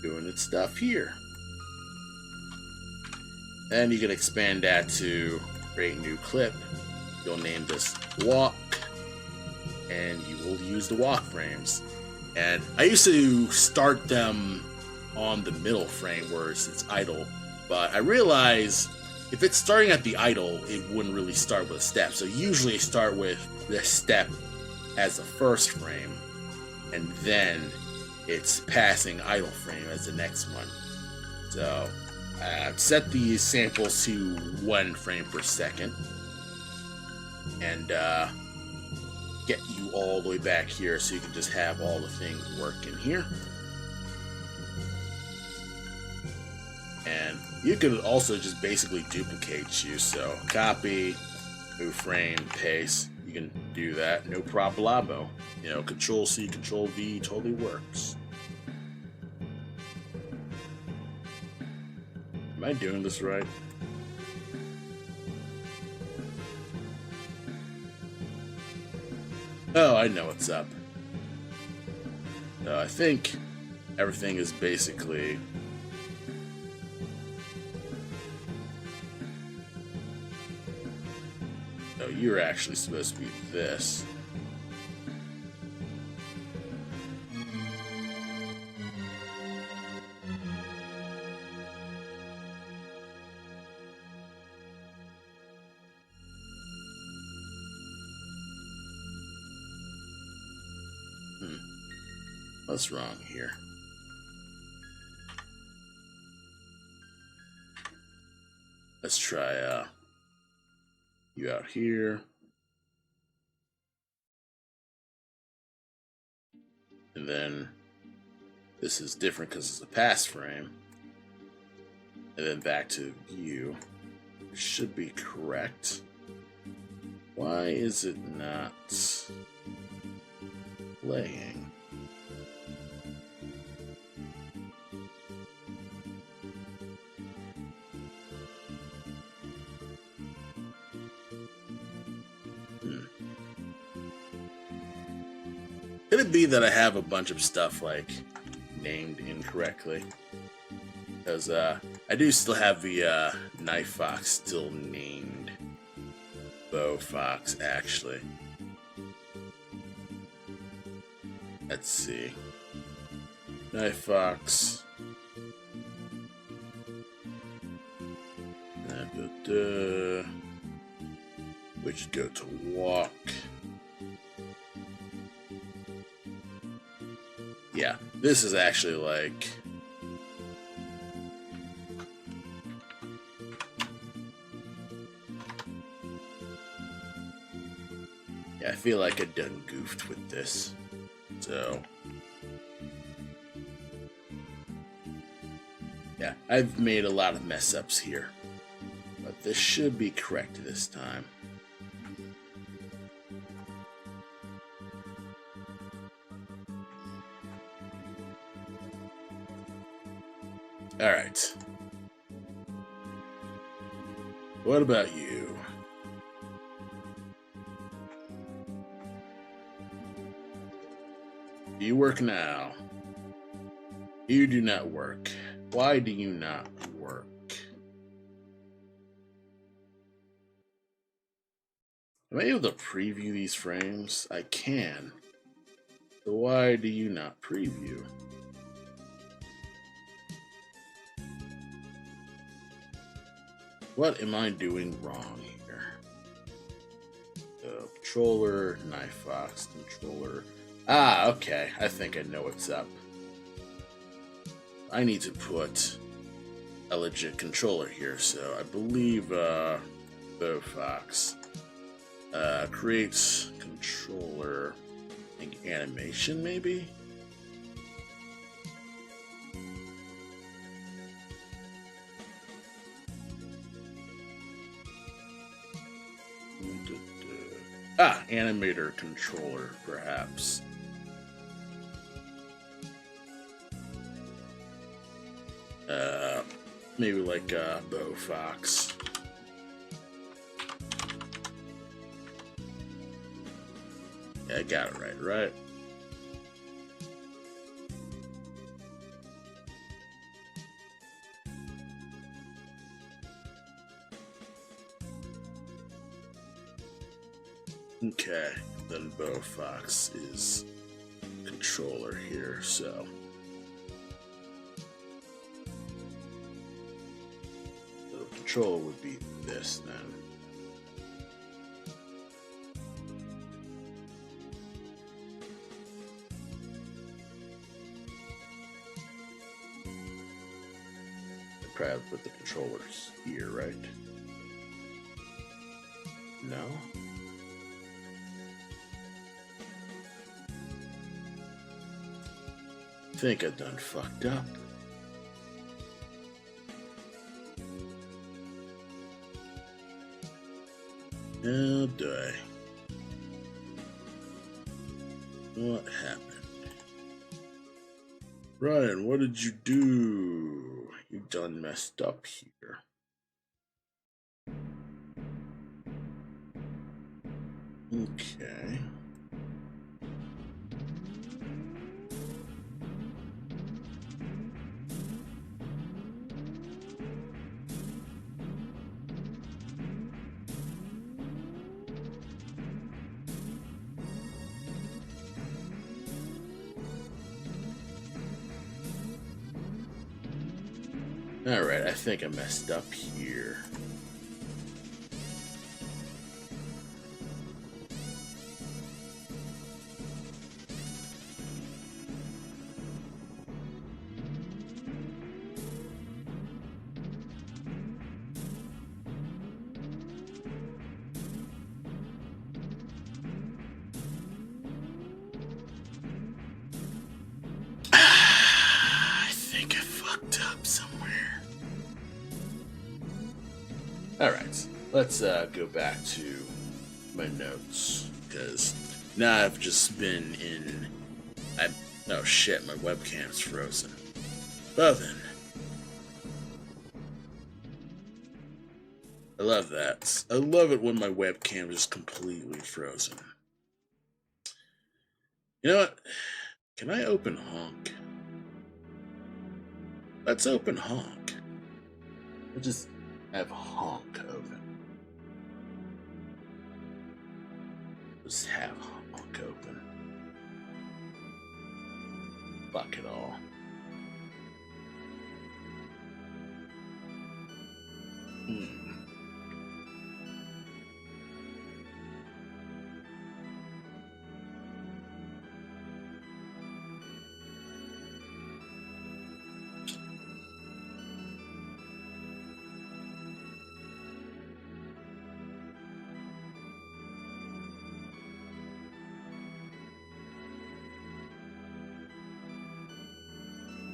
doing its stuff here. Then you can expand that to create a new clip. You'll name this walk, and you will use the walk frames. And I used to start them on the middle frame where it's idle, but I realized if it's starting at the idle, it wouldn't really start with a step. So usually I start with the step as the first frame, and then it's passing idle frame as the next one. So set these samples to 1 frame per second. and get you all the way back here so you can just have all the things work in here. And you can also just basically duplicate you, so copy, move frame, paste. You can do that, no problemo. You know, Control C, Control V totally works. Am I doing this right? Oh, I know what's up. So I think everything is basically... No, you're actually supposed to be this. What's wrong here? Let's try you out here. And then this is different because it's a pass frame. And then back to view. It should be correct. Why is it not playing? Could it be that I have a bunch of stuff like named incorrectly? Because I do still have the knife fox still named bow fox actually. Let's see. Knife fox. We just go to walk. Yeah, this is actually like... Yeah, I feel like I done goofed with this. So... Yeah, I've made a lot of mess ups here. But this should be correct this time. Alright. What about you? Do you work now? You do not work. Why do you not work? Am I able to preview these frames? I can. So why do you not preview? What am I doing wrong here? Controller, knife fox, controller. Ah, okay. I think I know what's up. I need to put a legit controller here, so I believe bow fox creates controller animation, maybe? Ah, animator controller, perhaps. Maybe like bow fox. Yeah, I got it right? Okay, then bow fox is controller here, so the controller would be this then. I'd probably put the controllers here, right? No? think I done fucked up. How do I? What happened? Ryan, what did you do? You done messed up here. Okay. Alright, I think I messed up here. I think I fucked up somewhere. Alright, let's go back to my notes, because now I've just been in... oh shit, my webcam's frozen. Well then. I love that. I love it when my webcam is completely frozen. You know what? Can I open Honk? Let's open Honk. We'll just have Honk open. Just have Honk open. Fuck it all.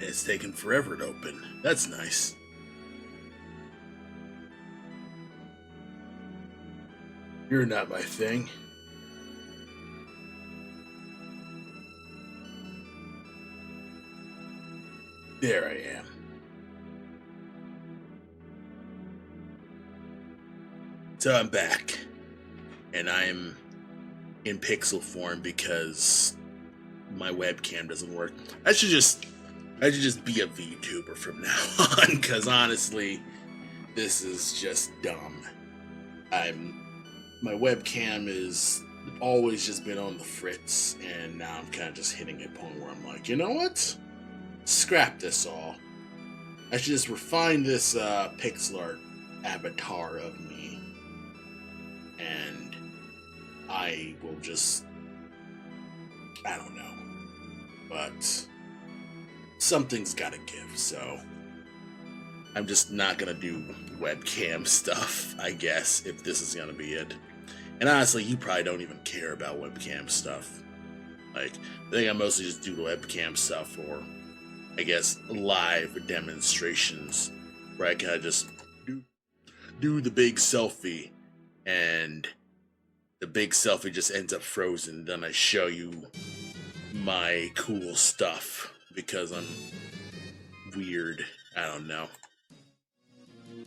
It's taken forever to open. That's nice. You're not my thing. There I am. So I'm back. And I'm in pixel form because my webcam doesn't work. I should just be a VTuber from now on, because honestly, this is just dumb. My webcam is always just been on the fritz, and now I'm kind of just hitting a point where I'm like, you know what? Scrap this all. I should just refine this pixel art avatar of me, and I will just, I don't know, but something's gotta give, so I'm just not gonna do webcam stuff, I guess, if this is gonna be it. And honestly, you probably don't even care about webcam stuff. Like, I think I mostly just do webcam stuff for, I guess, live demonstrations, where I kinda just do the big selfie, and the big selfie just ends up frozen, then I show you my cool stuff, because I'm weird. I don't know.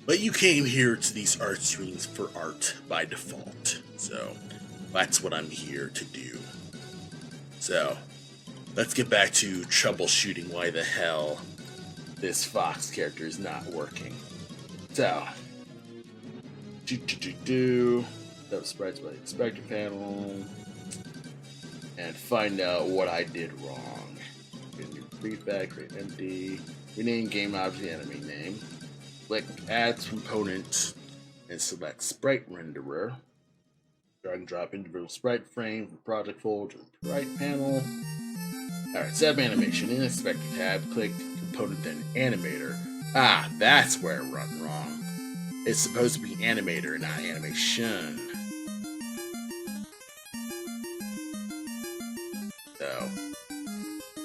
But you came here to these art streams for art by default, so that's what I'm here to do. So, let's get back to troubleshooting why the hell this Fox character is not working. So, that sprites by the inspector panel, and find out what I did wrong. Get a new prefab, create empty, rename game object enemy name. Click Add Component and select Sprite Renderer. Drag and drop individual sprite frame from project folder to the sprite panel. Alright, set up animation. In the Inspector tab, click Component then Animator. Ah, that's where it went wrong. It's supposed to be Animator, not Animation. So,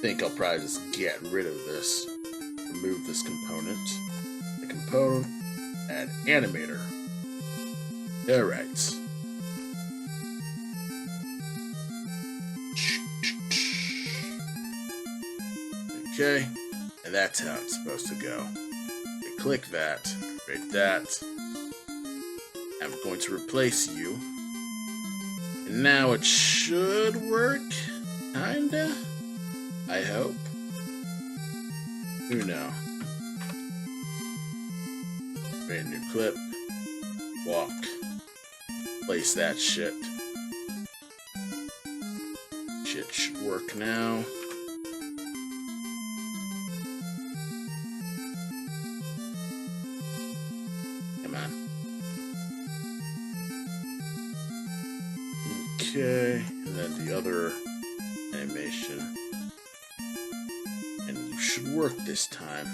think I'll probably just get rid of this. Remove this component. The component, add animator. Alright. Okay, and that's how it's supposed to go. Okay, click that, create that. I'm going to replace you. And now it should work, kinda. I hope. Who knows? Create a new clip. Walk. Place that shit. Shit should work now. Come on. Okay, and then the other animation. And you should work this time.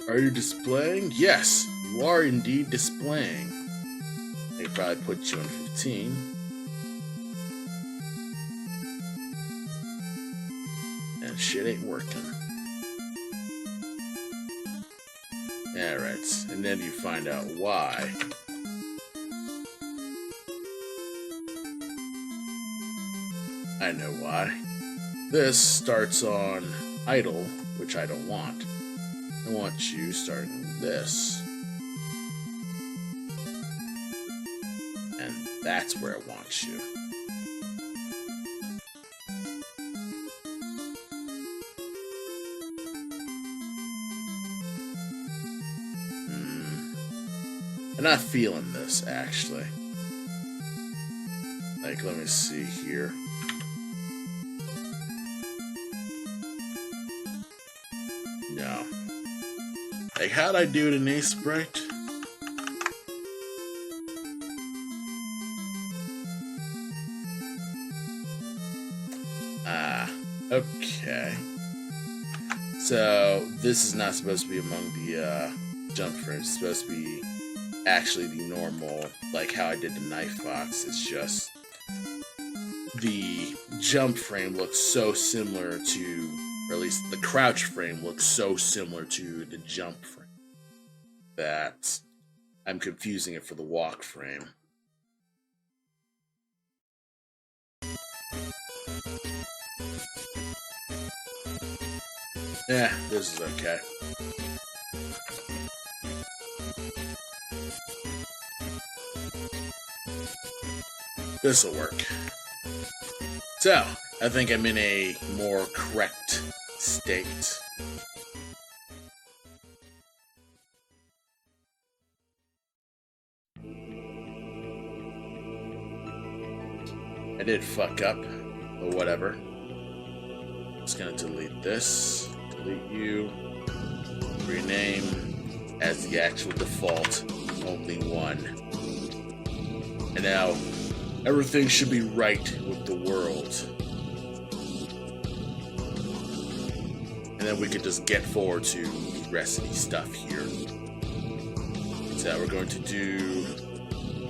Are you displaying? Yes, you are indeed displaying. They probably put you in 15. And shit ain't working. Alright, and then you find out why. I know why. This starts on idle, which I don't want. I want you starting this. And that's where I want you. I'm not feeling this, actually. Like, let me see here. No. Like, how'd I do it in a sprite? Okay. So, this is not supposed to be among the jump frames. It's supposed to be actually the normal, like how I did the knife fox. It's just the jump frame looks so similar to, or at least the crouch frame looks so similar to the jump frame that I'm confusing it for the walk frame. Yeah, this is okay. This'll work. So, I think I'm in a more correct state. I did fuck up, but whatever. Just gonna delete this, delete you, rename as the actual default, only one. And now, everything should be right with the world. And then we can just get forward to the rest of the stuff here. So we're going to do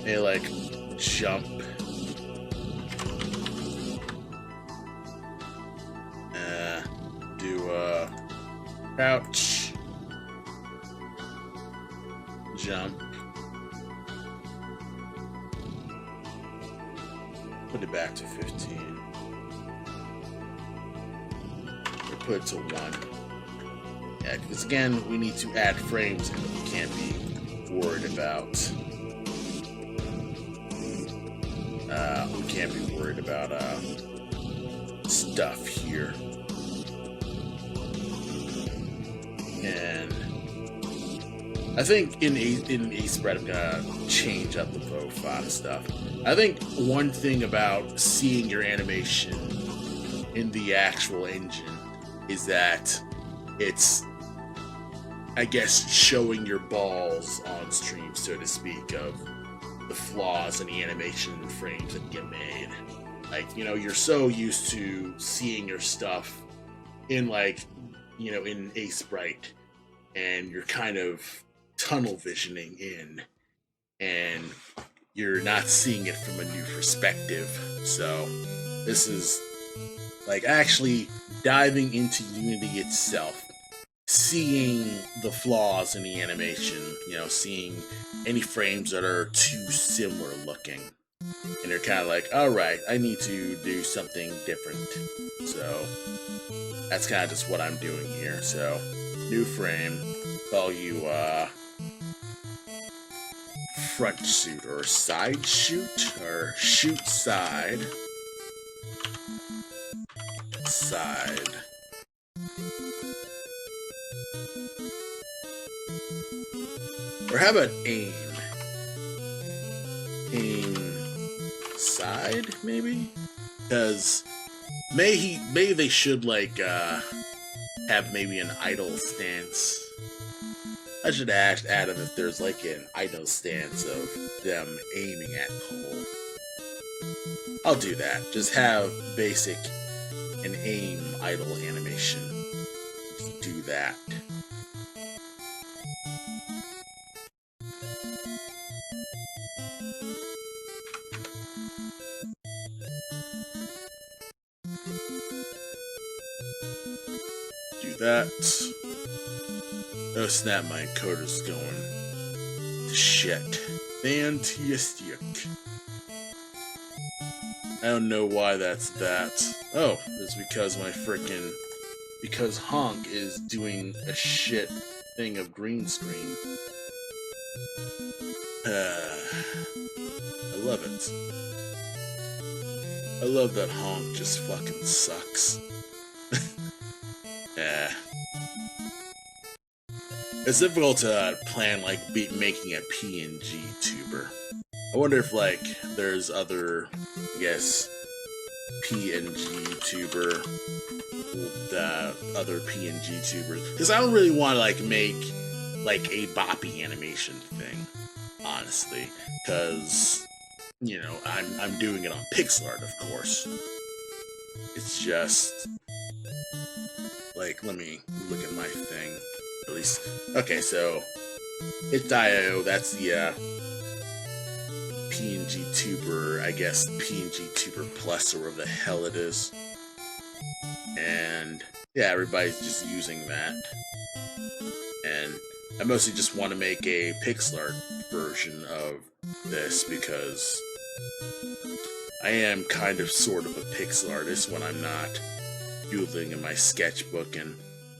a like jump. Do a crouch. Jump. Put it back to 15. Or put it to 1. Yeah, because again, we need to add frames and we can't be worried about stuff here. And I think in a spread I'm gonna change up the Vo5 stuff. I think one thing about seeing your animation in the actual engine is that it's, I guess, showing your balls on stream, so to speak, of the flaws in the animation and frames that get made. Like, you know, you're so used to seeing your stuff in, like, you know, in a sprite, and you're kind of tunnel visioning in, and you're not seeing it from a new perspective. So this is Like actually diving into Unity itself, seeing the flaws in the animation, seeing any frames that are too similar looking. And you're kind of like, all right, I need to do something different. So that's kind of just what I'm doing here. So new frame, call you front shoot or side shoot or shoot side. Side. Or how about aim? Aim side, maybe? Because maybe they should like have maybe an idle stance. I should ask Adam if there's like an idle stance of them aiming at pole. I'll do that. Just have basic an aim idle animation. Just do that. Do that. Oh snap, my encoder's going to shit. Fantastic. I don't know why that's that. Oh, it's because because Honk is doing a shit thing of green screen. I love it. I love that Honk just fucking sucks. It's difficult to plan like making a PNG tuber. I wonder if like there's other, I guess, PNG tuber, other PNG tubers, because I don't really want to like make like a boppy animation thing, honestly, because I'm doing it on pixel art, of course. It's just like, let me look at my thing. At least, okay, so Hit.io, that's the PNG Tuber, I guess PNG Tuber Plus or whatever the hell it is. And yeah, everybody's just using that. And I mostly just want to make a pixel art version of this because I am kind of sort of a pixel artist when I'm not doodling in my sketchbook and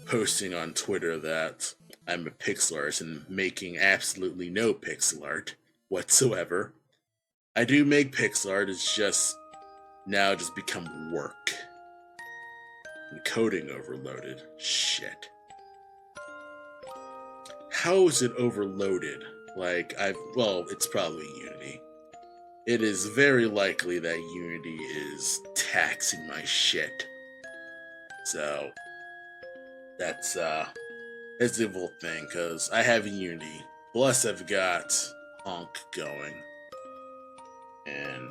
posting on Twitter that I'm a pixel artist and making absolutely no pixel art whatsoever. I do make pixel art, it's just now just become work. And coding overloaded. Shit. How is it overloaded? Like, well, it's probably Unity. It is very likely that Unity is taxing my shit. So, that's a difficult thing, because I have Unity. Plus, I've got Honk going. And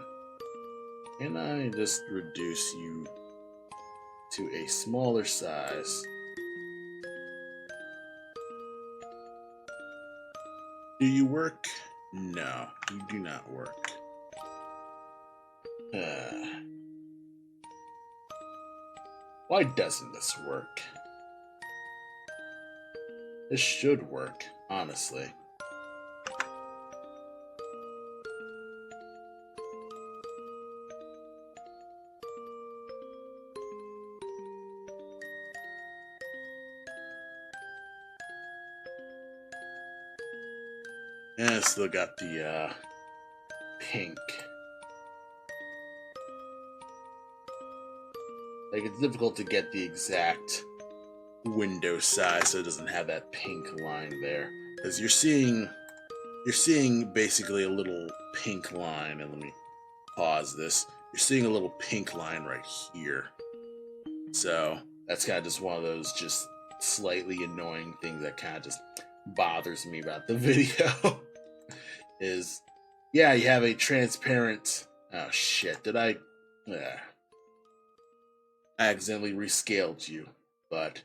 can I just reduce you to a smaller size? Do you work? No, you do not work. Why doesn't this work? This should work, honestly. And I still got the pink. Like, it's difficult to get the exact window size so it doesn't have that pink line there. Because you're seeing basically a little pink line, and let me pause this. You're seeing a little pink line right here. So that's kind of just one of those just slightly annoying things that kind of just bothers me about the video. Is, yeah, you have a transparent, oh shit, did I accidentally rescaled you, but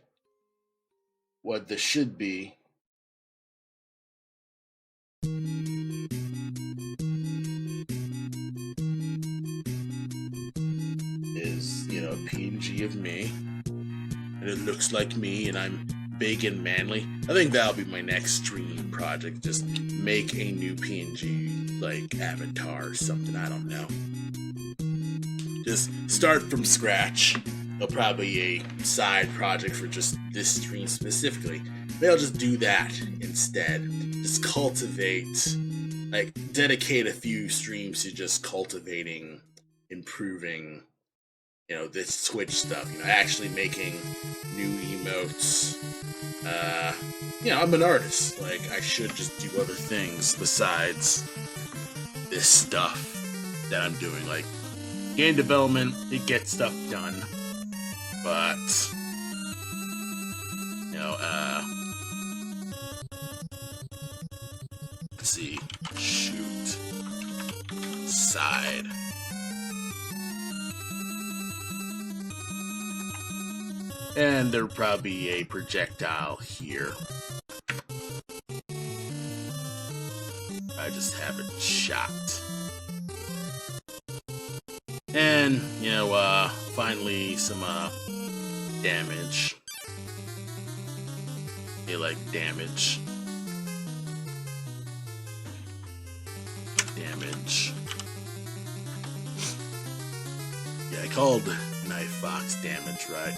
what this should be is, PNG of me, and it looks like me, and I'm big and manly. I think that'll be my next stream project. Just make a new PNG like avatar or something. I don't know. Just start from scratch. It'll probably be a side project for just this stream specifically. Maybe I'll just do that instead. Just cultivate, like, dedicate a few streams to just cultivating, improving, you know, this Twitch stuff. You know, actually making new emotes. You know, I'm an artist. Like, I should just do other things besides this stuff that I'm doing. Like, game development, it gets stuff done. But, you know, let's see. Shoot. Side. And there'll probably be a projectile here. I just haven't shot. And, you know, finally some, damage. You like damage. Damage. Yeah, I called Knife Fox damage, right?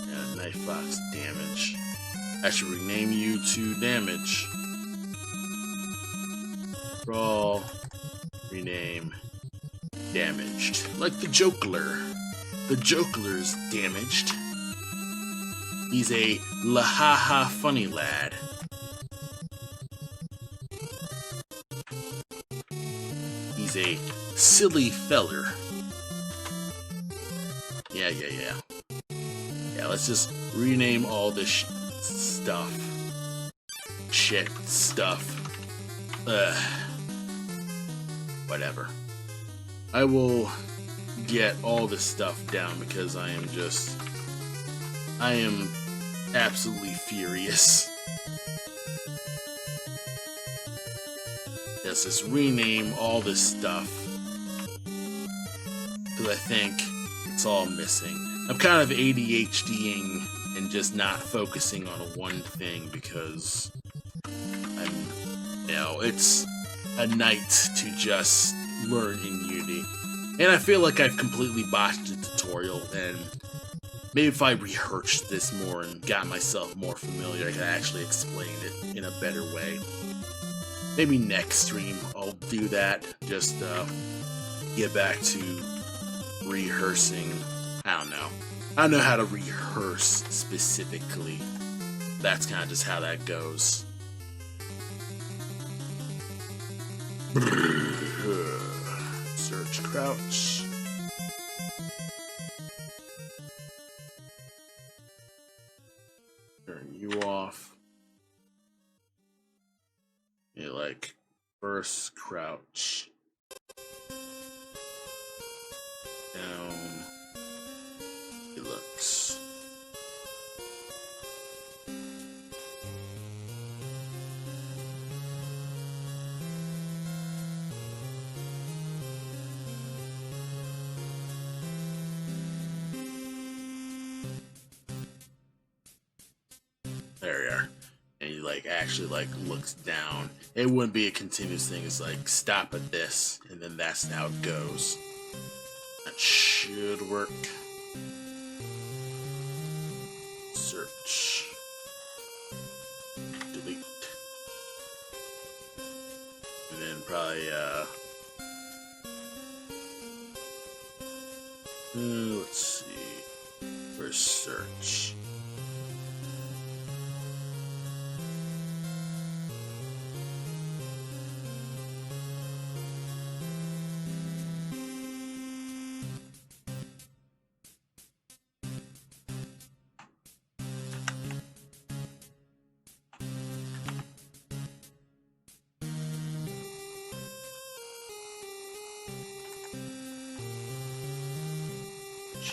Yeah, Knife Fox damage. I should rename you to damage. Brawl. Rename. Damaged. Like the Jokler. The Jokler's damaged. He's a la-ha-ha funny lad. He's a silly feller. Yeah. Yeah, let's just rename all this stuff. Shit stuff. Whatever. I will get all this stuff down because I am absolutely furious. Let's just rename all this stuff because I think it's all missing. I'm kind of ADHDing and just not focusing on one thing because it's a night to just learn in Unity. And I feel like I've completely botched the tutorial, and maybe if I rehearsed this more and got myself more familiar, I could actually explain it in a better way. Maybe next stream I'll do that, just get back to rehearsing. I don't know how to rehearse specifically. That's kind of just how that goes. Search crouch. Turn you off. You like first crouch. Down. It looks. There we are. And he like actually like looks down. It wouldn't be a continuous thing. It's like stop at this, and then that's how it goes. That should work. Search. Delete. And then probably let's see. Where's search?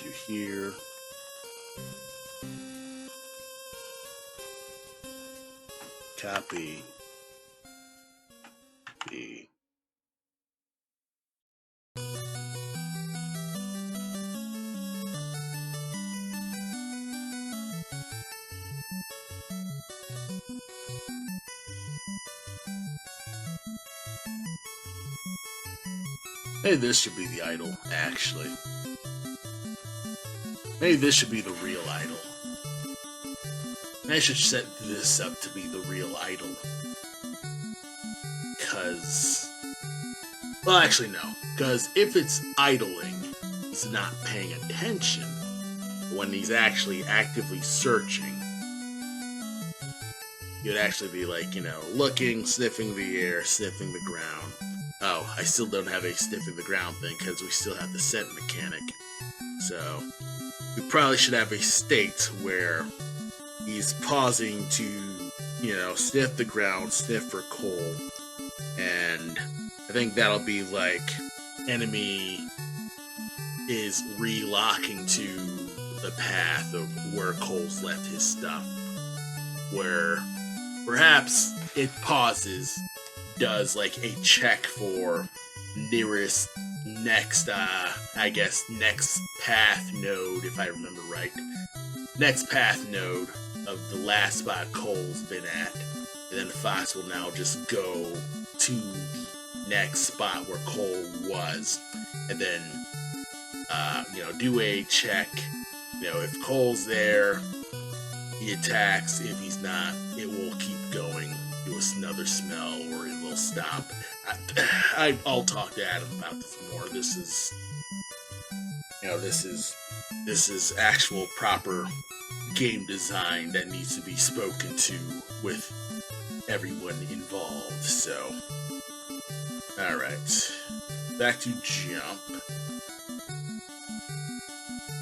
You here. Copy. B. Maybe this should be the idol, actually. Maybe this should be the real idol. I should set this up to be the real idol. Because... Well, actually, no. Because if it's idling, he's not paying attention. When he's actually actively searching, you'd actually be like, you know, looking, sniffing the air, sniffing the ground. Oh, I still don't have a sniffing the ground thing because we still have the scent mechanic. So, we probably should have a state where he's pausing to, you know, sniff the ground, sniff for coal. And I think that'll be like enemy is relocking to the path of where Cole's left his stuff. Where perhaps it pauses, does like a check for nearest next next path node, if I remember right. Next path node of the last spot Cole's been at. And then Fox will now just go to the next spot where Cole was. And then, you know, do a check. You know, if Cole's there, he attacks. If he's not, it will keep going. Do another smell, or it will stop. I'll talk to Adam about this more. This is, you know, this is actual proper game design that needs to be spoken to with everyone involved. So, all right, back to jump.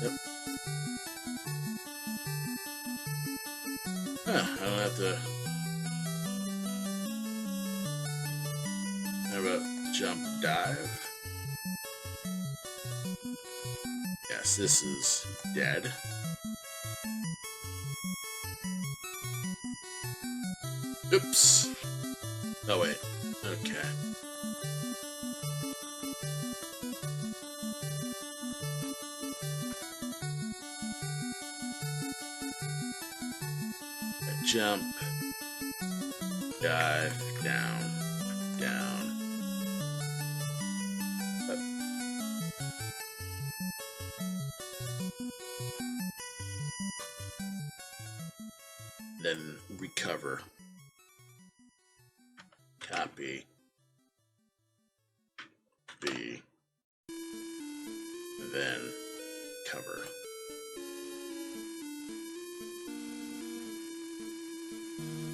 Yep. I don't have to. How about jump dive? Yes, this is dead. Oops. Oh wait. Okay. Jump, dive, down, down, up. Then recover, copy, B, then cover.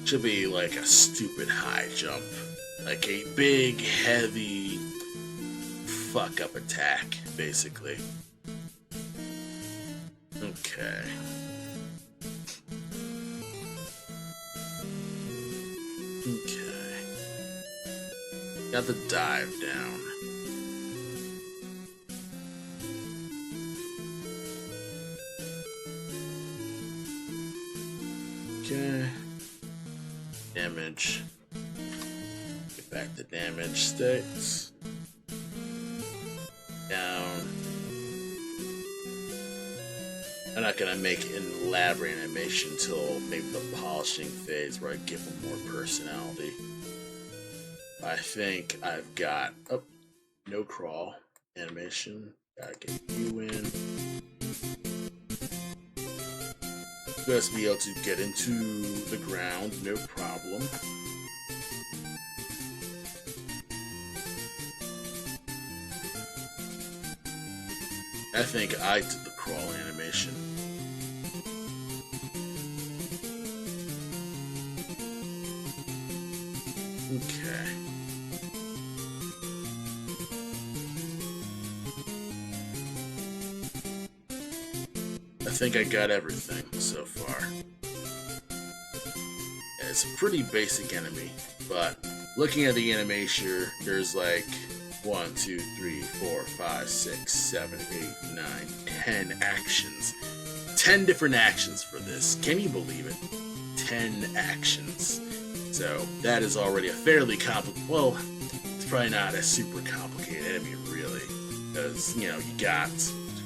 Should be like a stupid high jump. Like a big, heavy, fuck up attack, basically. Okay. Okay. Got the dive down. Okay. Damage. Get back to damage states. Down. I'm not gonna make an elaborate animation until maybe the polishing phase where I give them more personality. I think I've got no crawl animation. Gotta get you in. Best be able to get into the ground, no problem. I think I did the crawl animation. Okay. I think I got everything so far. Yeah, it's a pretty basic enemy, but looking at the animation, there's like 1, 2, 3, 4, 5, 6, 7, 8, 9, 10 actions. 10 different actions for this. Can you believe it? 10 actions. So that is already a fairly complicated, well, it's probably not a super complicated enemy really, because, you know, you got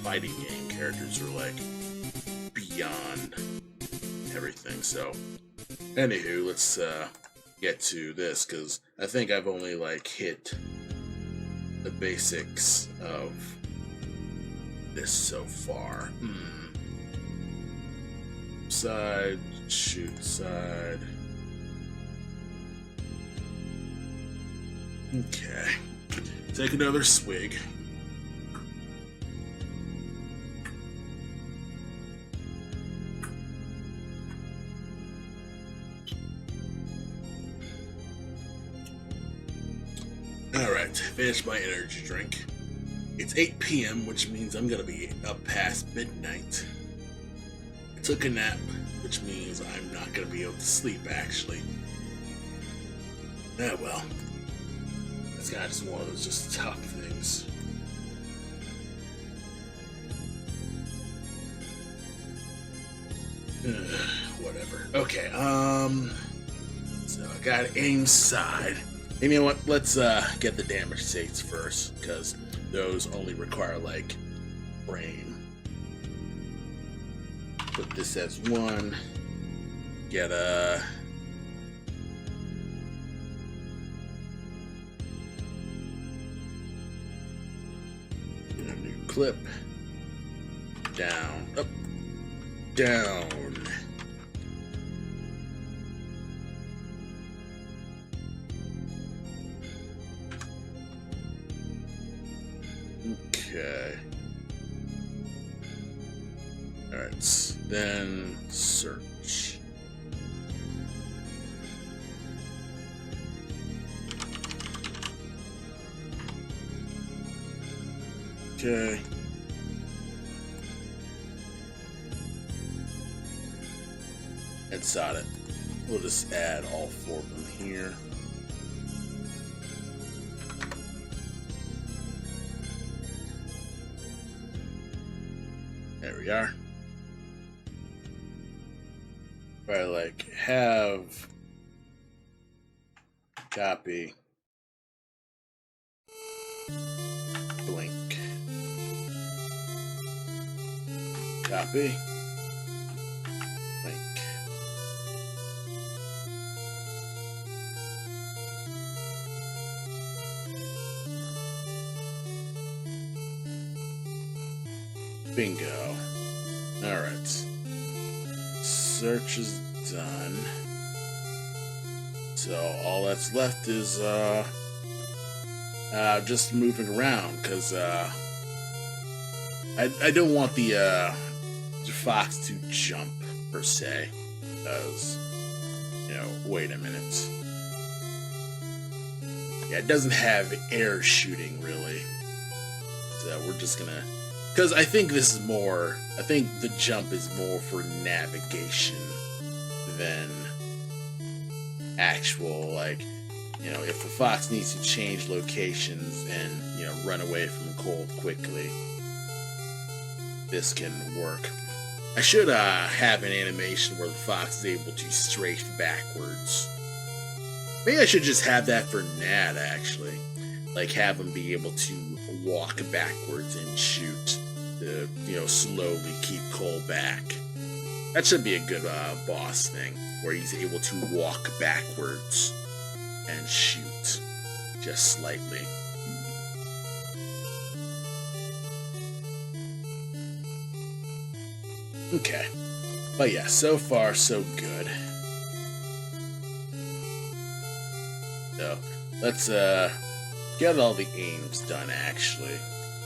fighting game characters who are like beyond everything. So anywho, let's get to this, because I think I've only like hit the basics of this so far. Side, shoot side. Okay. Take another swig. Alright, finished my energy drink. It's 8 p.m., which means I'm gonna be up past midnight. I took a nap, which means I'm not gonna be able to sleep, actually. Ah, well. It's kind of just one of those just tough things. Whatever. Okay, so I gotta aim side. And you know what? Let's get the damage states first, because those only require like frame. Put this as 1. Get a new clip. Down, up, down. Okay. Alright, then search. Okay. Inside it. We'll just add all 4 of them here. There we are. If I like have copy blink copy blink. Bingo. Alright. Search is done. So all that's left is just moving around, because I don't want the fox to jump per se, because, you know, wait a minute. Yeah, it doesn't have air shooting really. So we're just gonna, because I think this is more, I think the jump is more for navigation than actual, like, you know, if the fox needs to change locations and, you know, run away from Cole quickly, this can work. I should have an animation where the fox is able to strafe backwards. Maybe I should just have that for Nat, actually. Like, have him be able to walk backwards and shoot to, you know, slowly keep Cole back. That should be a good boss thing, where he's able to walk backwards and shoot just slightly. Okay. But yeah, so far so good. So, let's get all the aims done, actually.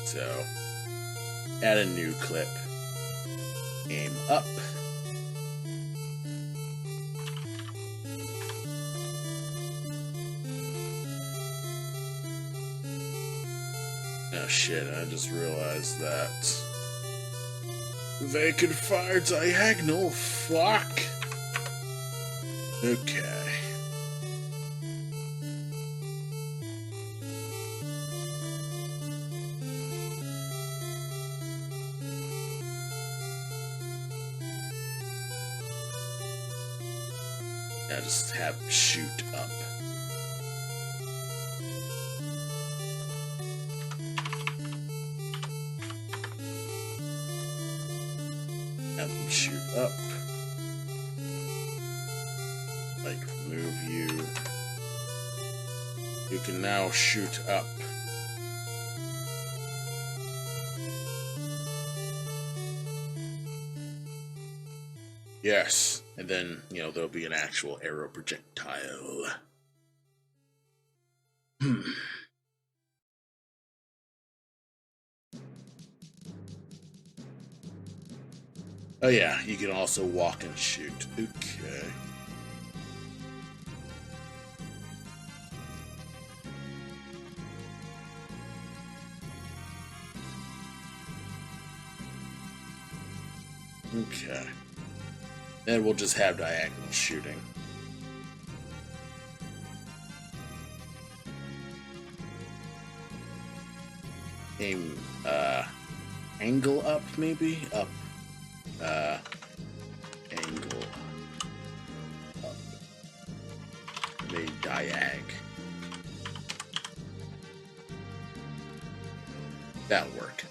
So, add a new clip. Aim up. Oh shit, I just realized that they could fire diagonal. Fuck. Okay. Yeah, just have shoot up. Have them shoot up. Like, move you. You can now shoot up. Yes, and then, there'll be an actual arrow projectile. Oh yeah, you can also walk and shoot. Okay. Okay. Then we'll just have diagonal shooting. Aim, angle up, maybe? Up. Angle up. Maybe diag. That'll work.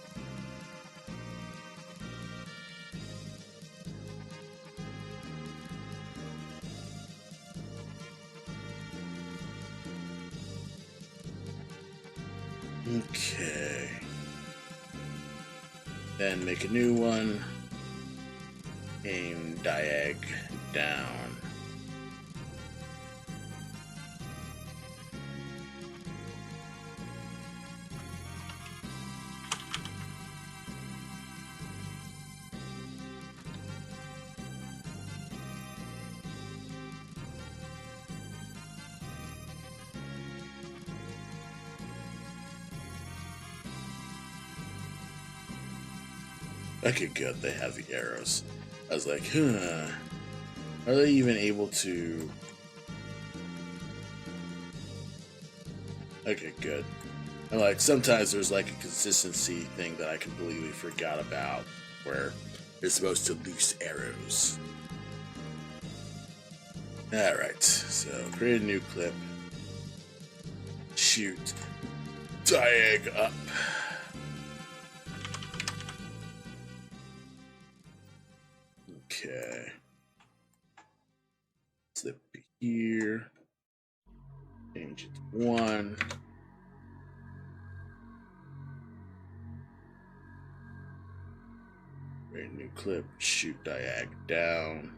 Okay. Then make a new one. Aim diag down. Okay, good. They have the arrows. I was like, are they even able to... Okay, good. And like, sometimes there's like a consistency thing that I completely forgot about, where you're supposed to loose arrows. Alright, so create a new clip. Shoot. Diag up. Okay. Flip here. Change it to 1. Create a new clip. Shoot diag down.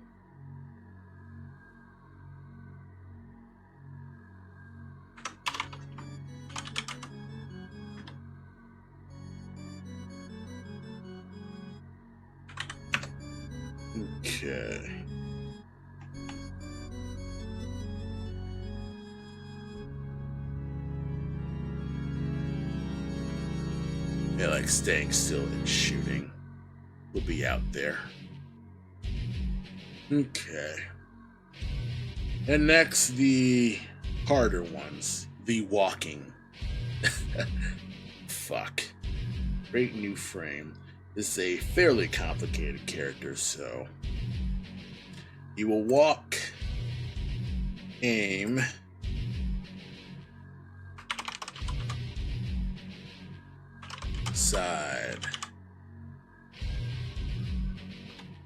Okay. Yeah, like staying still and shooting will be out there. Okay. And next, the harder ones. The walking. Fuck. Create new frame. This is a fairly complicated character, so you will walk, aim, side.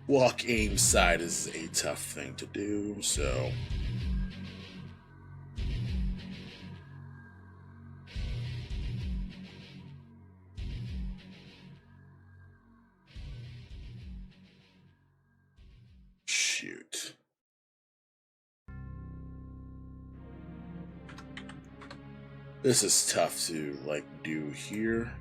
Walk, aim, side is a tough thing to do, so shoot. This is tough to like do here.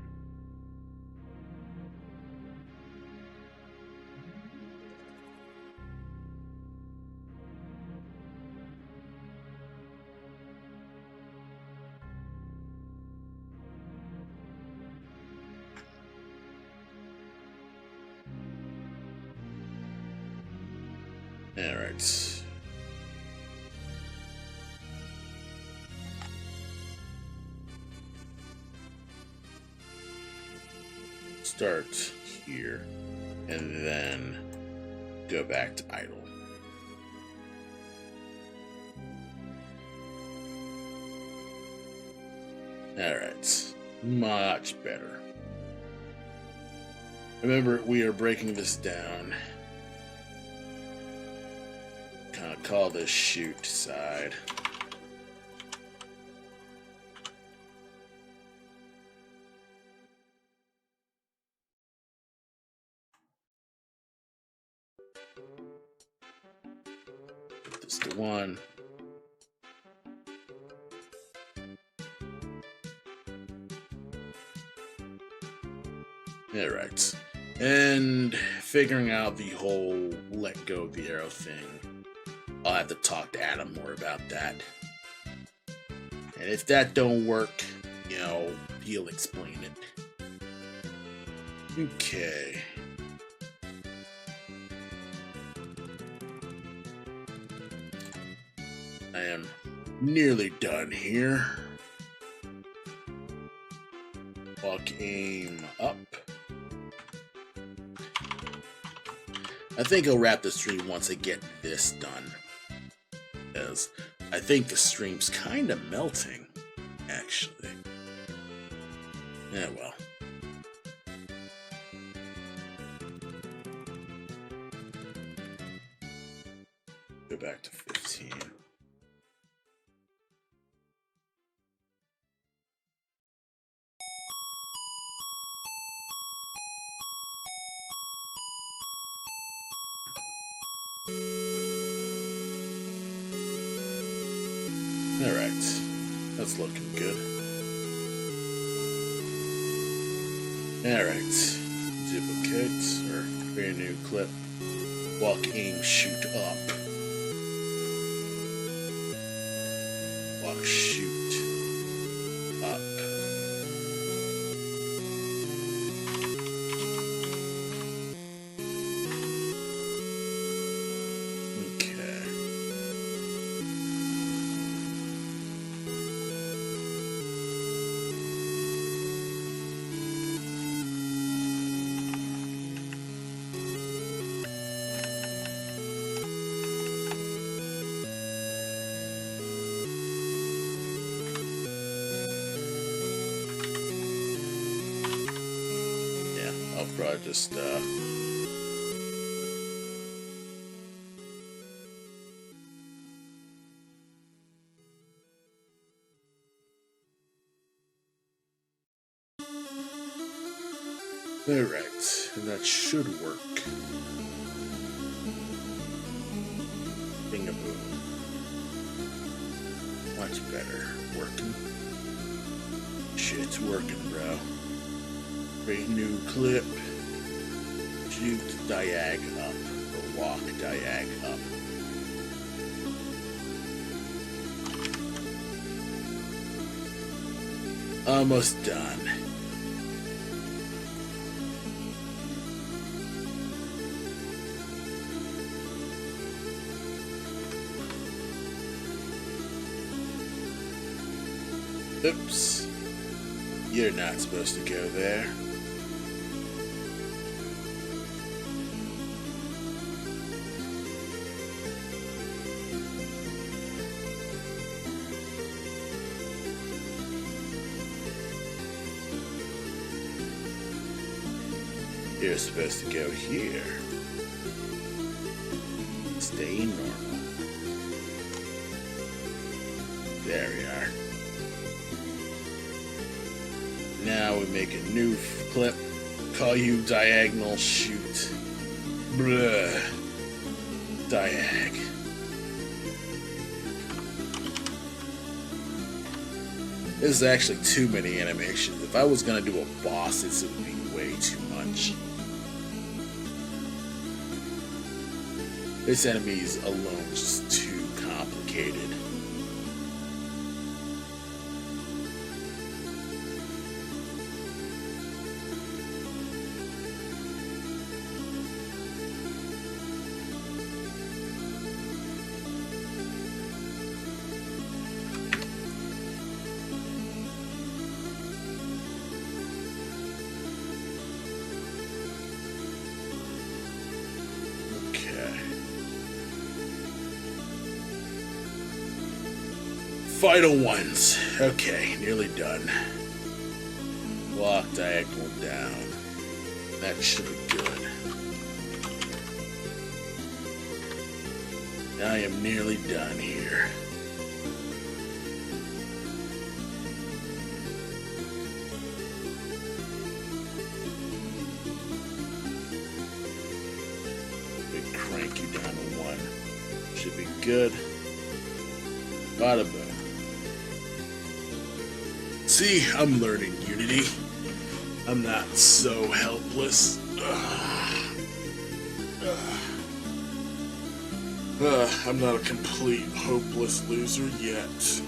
All right. Start here and then go back to idle. Alright, much better. Remember, we are breaking this down. Kind of call this shoot side. this to 1. Alright. And figuring out the whole let go of the arrow thing, I'll have to talk to Adam more about that. And if that don't work, you know, he'll explain it. Okay. I am nearly done here. Walk, aim up. I think I'll wrap the stream once I get this done, because I think the stream's kind of melting, actually. Yeah, well. Go back to 15. Alright, that's looking good. Alright, duplicate, or create a new clip. Walk, aim, shoot up. Walk, shoot up. I'll probably just, Alright, and that should work. Bing-a-boom. Much better. Working. Shit's working, bro. Create new clip. Shoot diag up. Or walk diag up. Almost done. Oops. You're not supposed to go there. You're supposed to go here. Stay normal. There we are. Now we make a new clip. Call you diagonal shoot. Bruh. Diag. This is actually too many animations. If I was gonna do a boss, this would be way too much. This enemy is alone just too complicated. Final ones. Okay, nearly done. Walk diagonal down. That should be good. I am nearly done here. Big crank you down to 1. Should be good. Bada boom. See, I'm learning Unity. I'm not so helpless. I'm not a complete hopeless loser yet.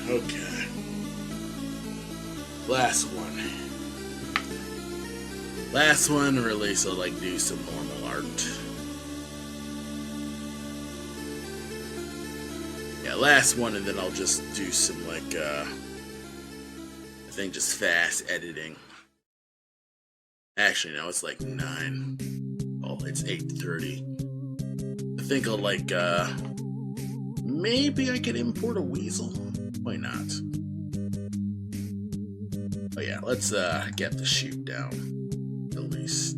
Okay. Last one. Last one, or at least I'll like do some normal art. Yeah, last one, and then I'll just do some like I think just fast editing. Actually, no, it's like 9. Oh, it's 8:30. I think I'll like maybe I could import a weasel. Why not? Oh yeah, let's get the shoot down at least.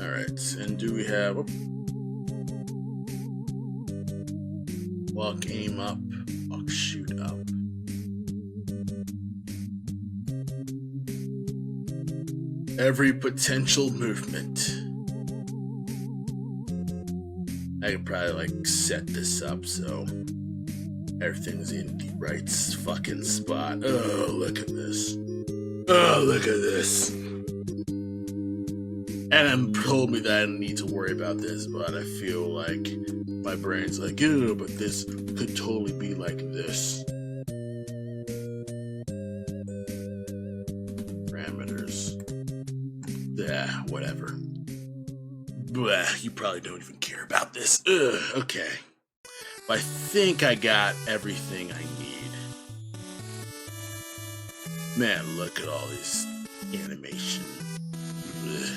Alright, and do we have... walk, aim up, walk, shoot up. Every potential movement. I could probably like set this up so everything's in the right fucking spot. Oh, look at this. Oh, look at this. And told me that I didn't need to worry about this, but I feel like my brain's like, ew, but this could totally be like this. Parameters. Yeah, whatever. Blah, you probably don't even care about this. Ugh, okay. But I think I got everything I need. Man, look at all this animation. Ugh.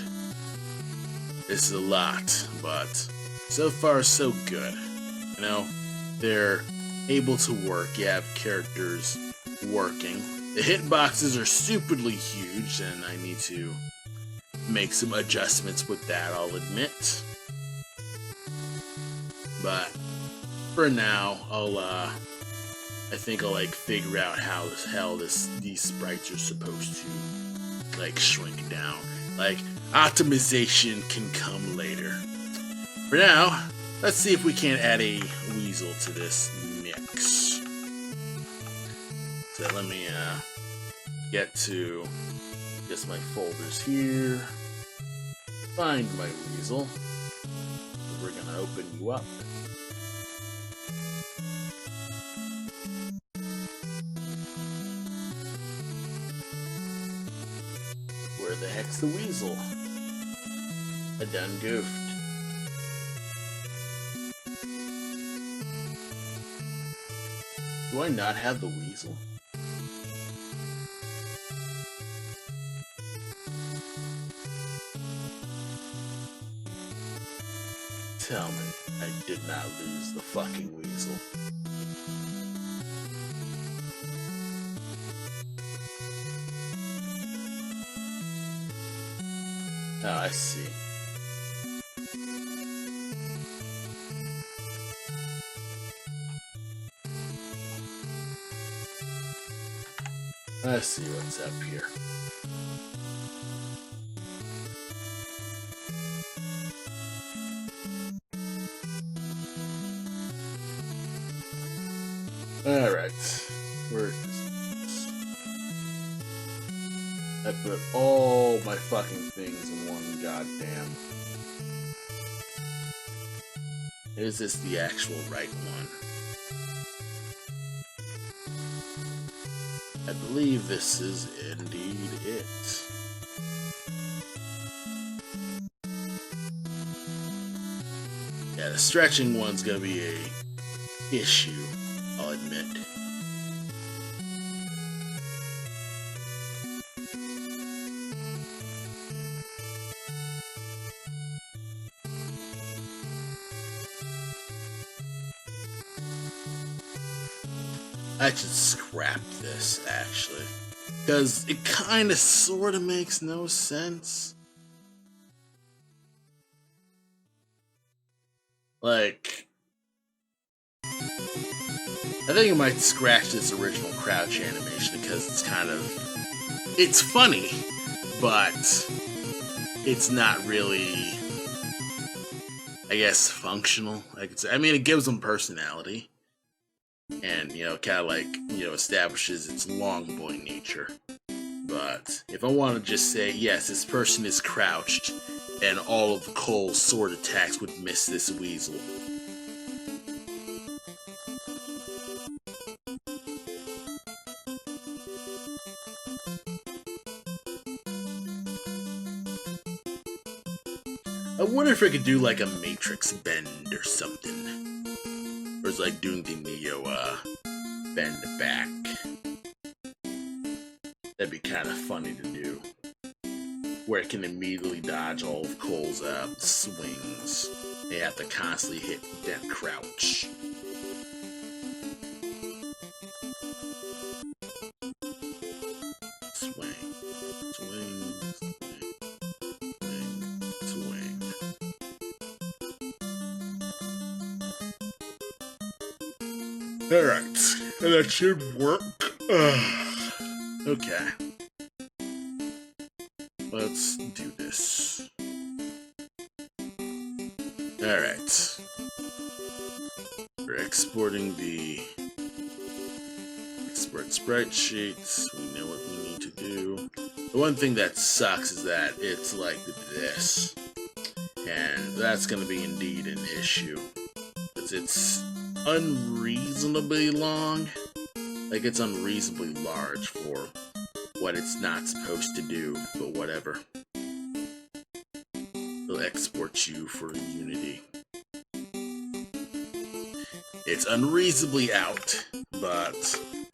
This is a lot, but so far so good. You know, they're able to work. You have characters working. The hitboxes are stupidly huge, and I need to make some adjustments with that, I'll admit. But for now, I think I'll like figure out how the hell these sprites are supposed to like shrink down. Like, optimization can come later. For now, let's see if we can't add a weasel to this mix. So let me get to just my folders here. Find my weasel. We're gonna open you up. Where the heck's the weasel? I done goofed. Do I not have the weasel? Tell me I did not lose the fucking weasel. Oh, I see. I see what's up here. Alright, where is this? I put all my fucking things in one goddamn. Is this the actual right one? I believe this is indeed it. Yeah, the stretching one's gonna be a issue, I'll admit. I should scrap this, actually. Because it kind of sort of makes no sense. Like, I think I might scratch this original crouch animation because it's kind of, it's funny, but it's not really, I guess, functional. I could say. I mean, it gives them personality, and kind of like establishes its long boy nature. But if I want to just say, yes, this person is crouched, and all of Cole's sword attacks would miss this weasel. I wonder if I could do like a Matrix bend or something. Or it's like doing the Neo bend back. That'd be kind of funny to do. Where it can immediately dodge all of Cole's swings. They have to constantly hit that crouch. Swing. Swing. Swing. Alright. That should work. Okay. Let's do this. Alright. We're exporting the export sprite sheets. We know what we need to do. The one thing that sucks is that it's like this. And that's going to be indeed an issue. Because it's unreasonably long. Like, it's unreasonably large for what it's not supposed to do, but whatever. It'll export you for Unity. It's unreasonably out, but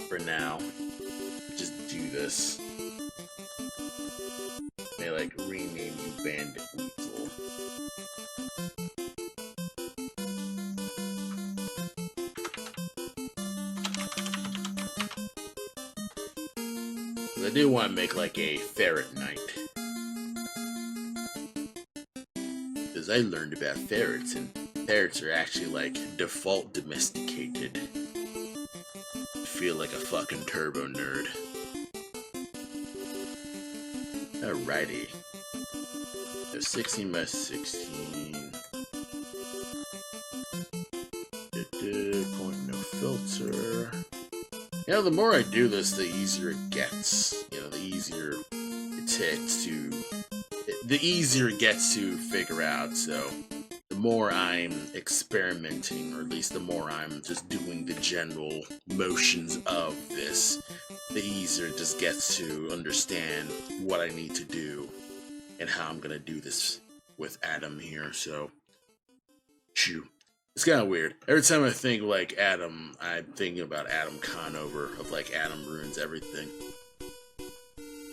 for now, just do this. May like rename you Bandit Weasel. I do want to make like a ferret knight. Because I learned about ferrets, and ferrets are actually like default domesticated. I feel like a fucking turbo nerd. Alrighty. So 16 by 16. Point no filter. The more I do this, the easier it gets. The easier it takes to... The easier it gets to figure out, so... The more I'm experimenting, or at least the more I'm just doing the general motions of this, the easier it just gets to understand what I need to do, and how I'm gonna do this with Adam here, so... Shoo. It's kind of weird. Every time I think like Adam, I'm thinking about Adam Conover of like Adam Ruins Everything.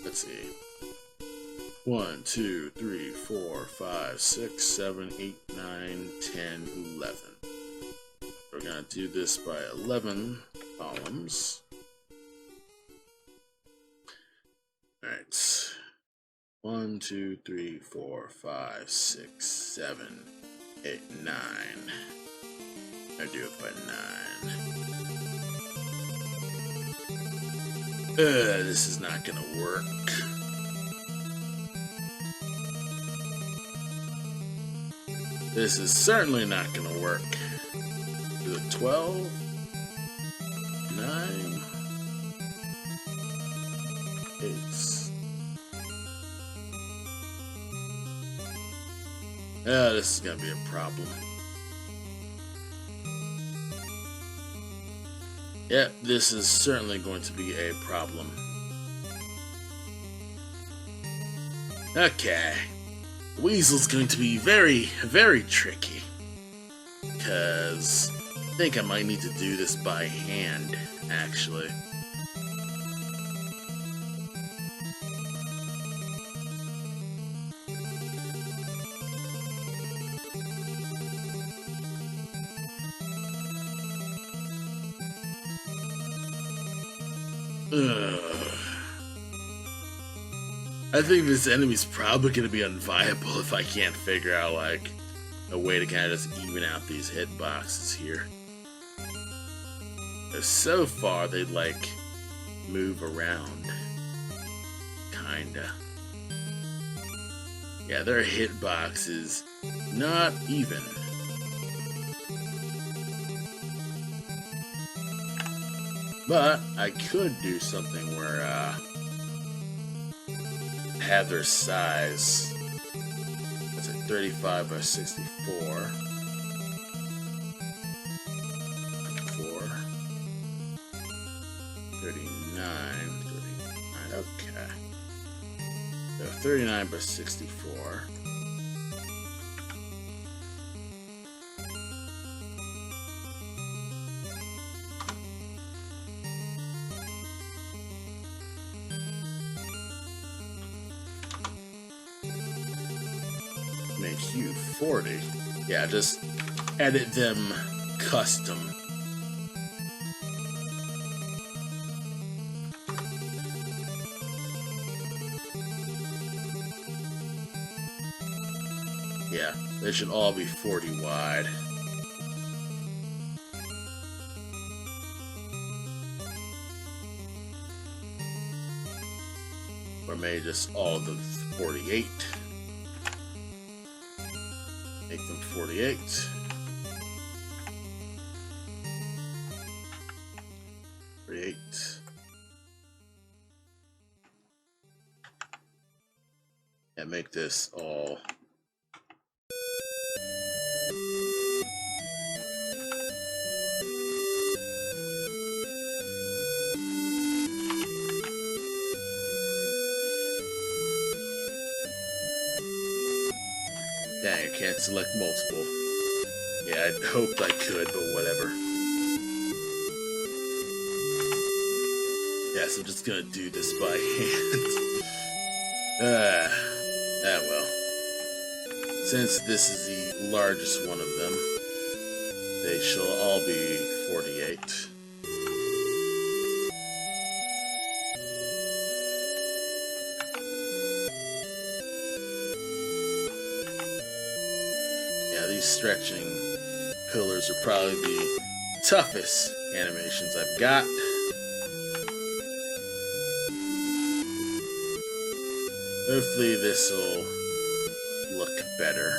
Let's see. 1, 2, 3, 4, 5, 6, 7, 8, 9, 10, 11. We're gonna do this by 11 columns. Alright. 1, 2, 3, 4, 5, 6, 7, 8, 9. I do it by 9. This is not gonna work. This is certainly not gonna work. Do it 12, 9, 8. This is gonna be a problem. Yep, this is certainly going to be a problem. Okay. Weasel's going to be very, very tricky. Because I think I might need to do this by hand, actually. Ugh. I think this enemy's probably going to be unviable if I can't figure out, like, a way to kind of just even out these hitboxes here. Because so far, they, like, move around. Kinda. Yeah, their hitbox is not even. But I could do something where, have their size. That's a 35 by 64. 39, okay. So 39 by 64. Make you 40. Yeah, just edit them custom. Yeah, they should all be 40 wide. Or maybe just all of them 48. Make them 48. And make this all dang, I can't select multiple. Yeah, I'd hoped I could, but whatever. Yes, I'm just gonna do this by hand. Well. Since this is the largest one of them, they shall all be 48. Yeah, these stretching pillars are probably the toughest animations I've got. Hopefully this will look better.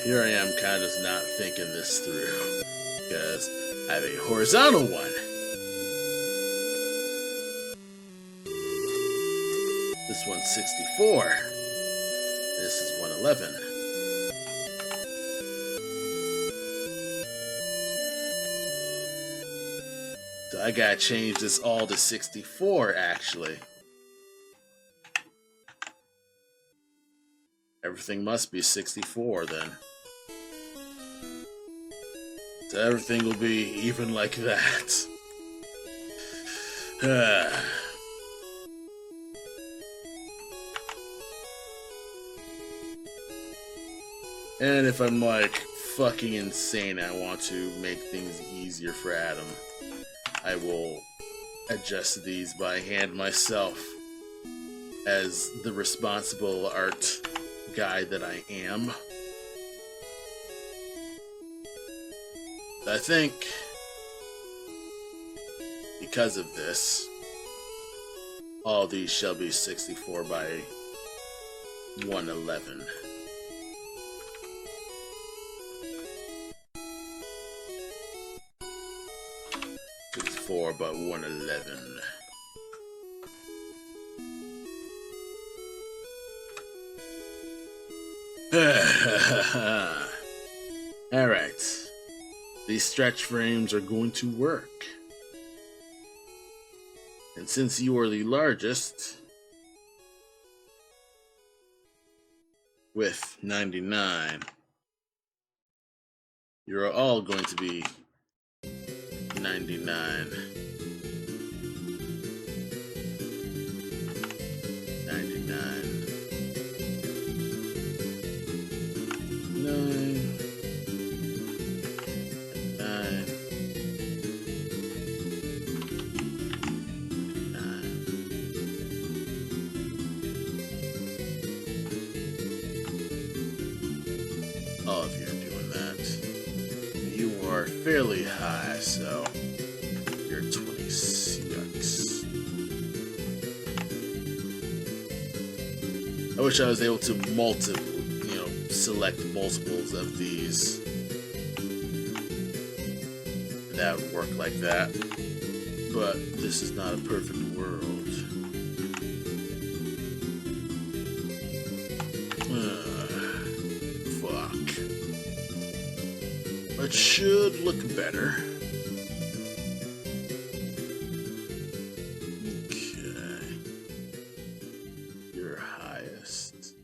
Here I am kind of just not thinking this through, because I have a horizontal one. This one's 64. This is 111. So I gotta change this all to 64, actually. Everything must be 64 then. So everything will be even like that. And if I'm like fucking insane, I want to make things easier for Adam, I will adjust these by hand myself as the responsible art guy that I am. I think because of this, all these shall be 64 by 111. 64 by 111. Alright. These stretch frames are going to work. And since you are the largest, with 99, you're all going to be 99. 99. 9. 9. 9. All of you are doing that. You are fairly high, so you're 26. I wish I was able to select multiples of these. That would work like that. But this is not a perfect world. Fuck. It should look better. Okay. Your highest.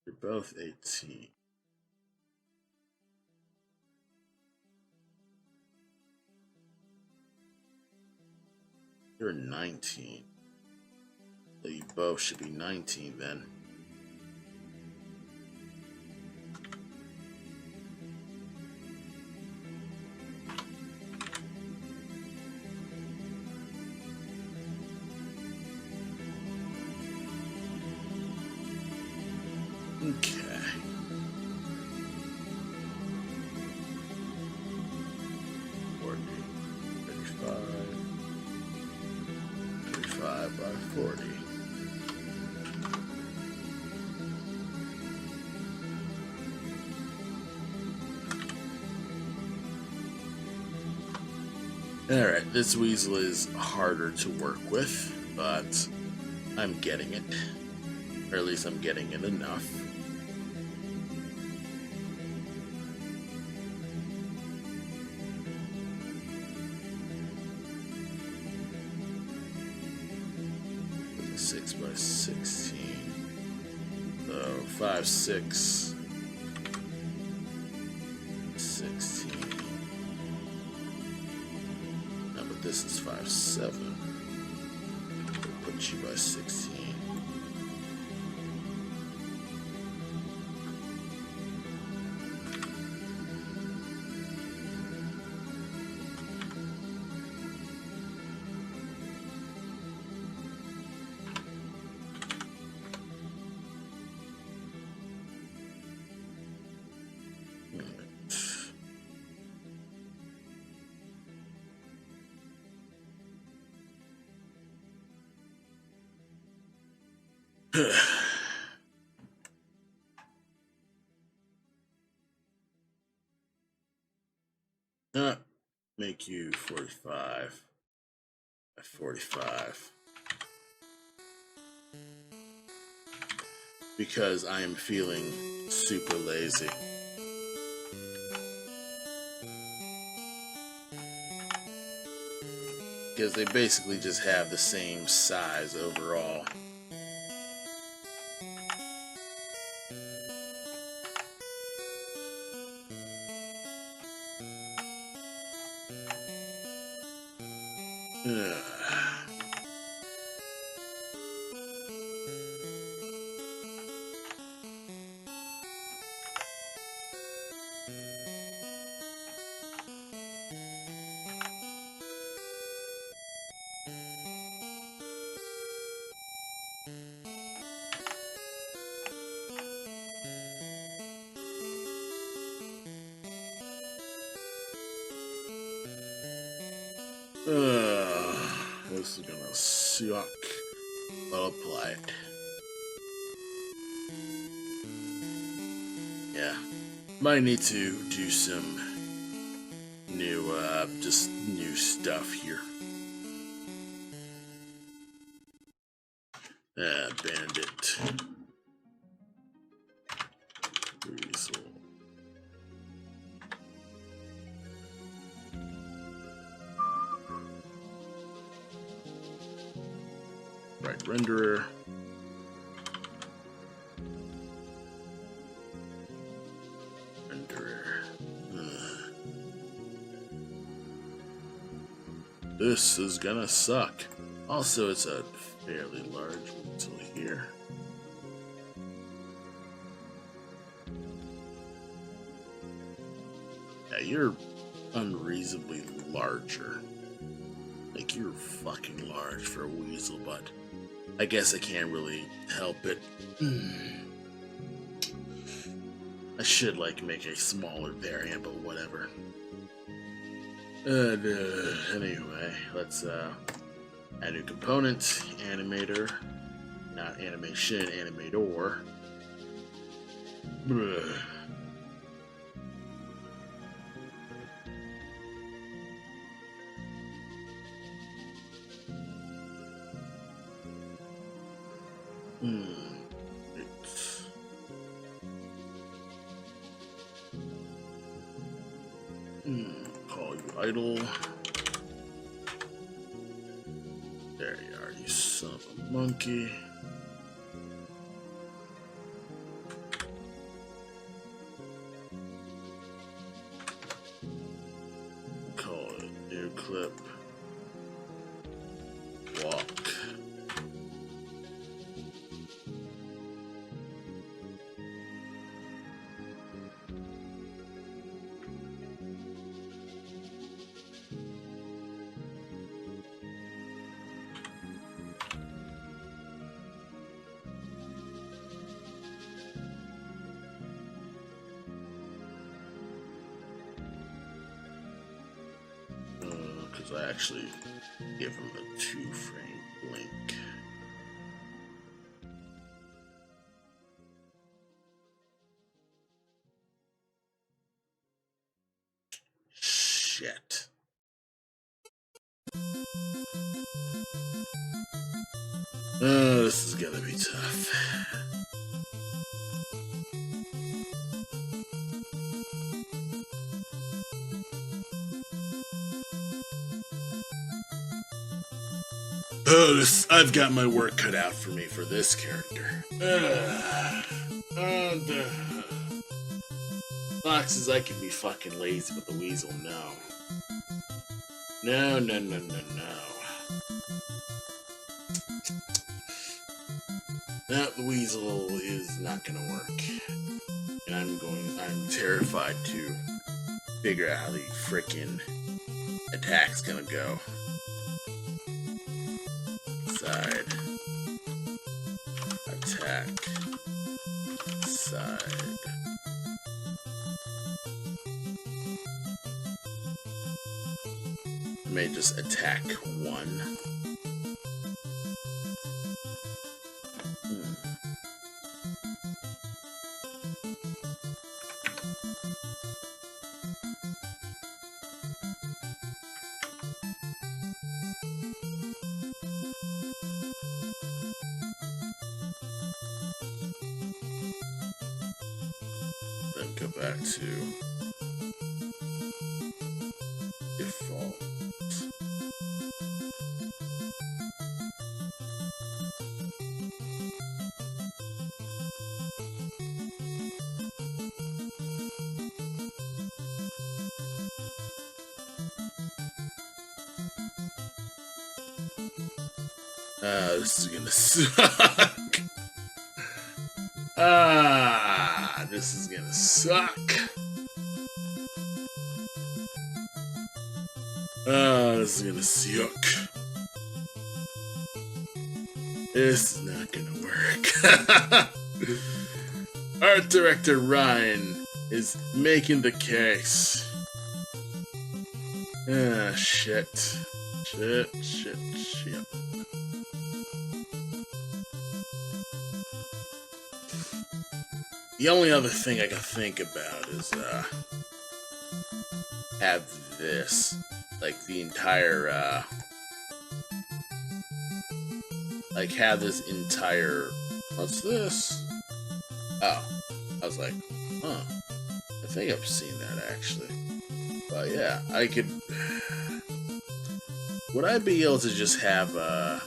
You're both 18. You're 19. So you both should be 19 then. Okay. 40, 35, 35 by 40. Alright, this weasel is harder to work with, but I'm getting it. Or at least I'm getting it enough. It's a 6 by 16. So 5, 6, 16. No, but this is 5, 7. We'll put you by 16. Make you 45 by 45 because I am feeling super lazy. Because they basically just have the same size overall. This is gonna suck. I'll apply it. Yeah. Might need to do some new, just new stuff here. Bandit. Weasel. Right renderer. This is gonna suck. Also, it's a fairly large weasel here. Yeah, you're unreasonably larger. Like, you're fucking large for a weasel, but I guess I can't really help it. I should, like, make a smaller variant, but whatever. Anyway, let's add new component, animator, not animation, animator. Bruh. Call you idle. There you are, you son of a monkey. Call it new clip. Walk. Because I actually give him the 2-frame blink. Shit. Oh, this is gonna be tough. Oh, I've got my work cut out for me for this character. Foxes, I can be fucking lazy, but the weasel, no. No. No, the weasel is not gonna work. And I'm terrified to figure out how the frickin' attack's gonna go. Side. Attack. Side. I may just attack one. Then go back to default. This is gonna suck. This is gonna suck. This is gonna suck. This is not gonna work. Art director Ryan is making the case. Shit. The only other thing I can think about is, have this, like, the entire, like, have this entire, what's this? Oh, I was like, huh, I think I've seen that, actually. But, yeah, I could, would I be able to just have the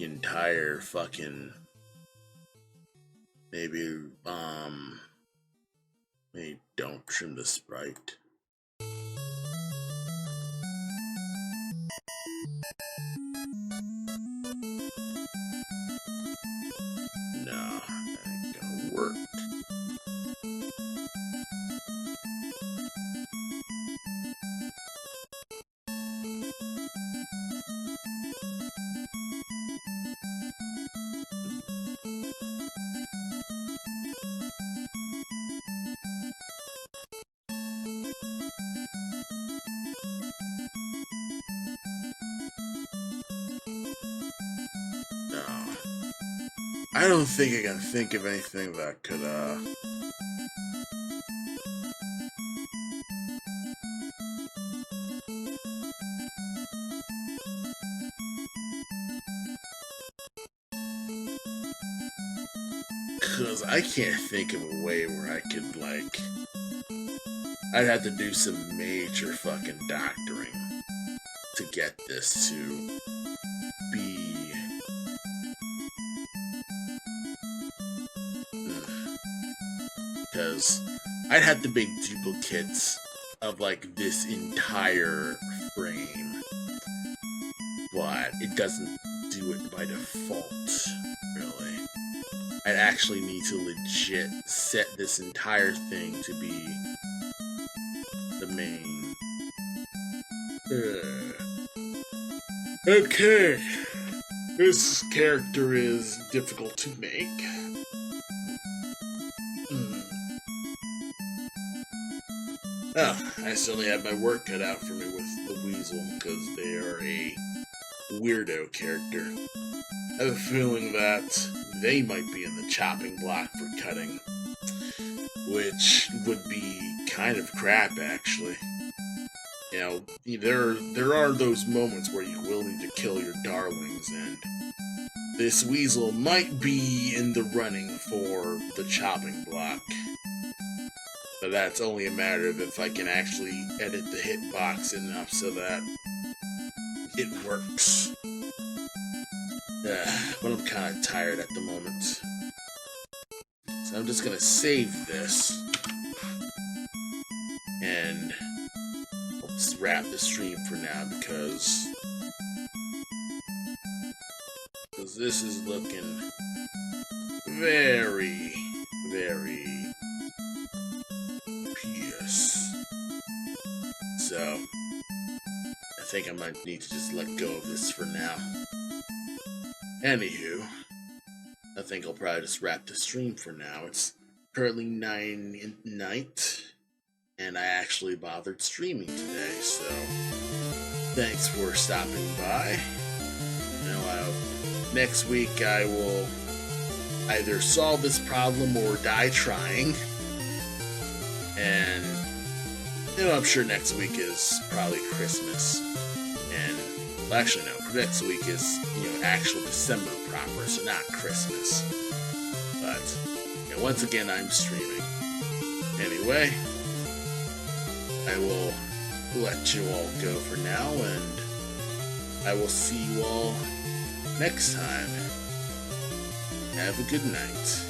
entire fucking, maybe don't trim the sprite. I don't think I can think of anything that could, because I can't think of a way where I could, like, I'd have to do some major fucking doctoring to get this to be. Because I'd have to make duplicates of, like, this entire frame, but it doesn't do it by default, really. I'd actually need to legit set this entire thing to be the main. Okay. This character is difficult to make. Oh, I certainly have my work cut out for me with the Weasel, because they are a weirdo character. I have a feeling that they might be in the chopping block for cutting, which would be kind of crap, actually. You know, there are those moments where you will need to kill your darlings, and this Weasel might be in the running for the chopping block. But that's only a matter of if I can actually edit the hitbox enough so that it works. But I'm kind of tired at the moment. So I'm just gonna save this. And I'll just wrap the stream for now because this is looking very, very pious. So I think I might need to just let go of this for now. Anywho, I think I'll probably just wrap the stream for now. It's currently 9 at night, and I actually bothered streaming today, so thanks for stopping by. You know, next week I will either solve this problem or die trying. And, you know, I'm sure next week is probably Christmas. And, well, actually, no, next week is, you know, actual December proper, so not Christmas. But, you know, once again, I'm streaming. Anyway, I will let you all go for now, and I will see you all next time. Have a good night.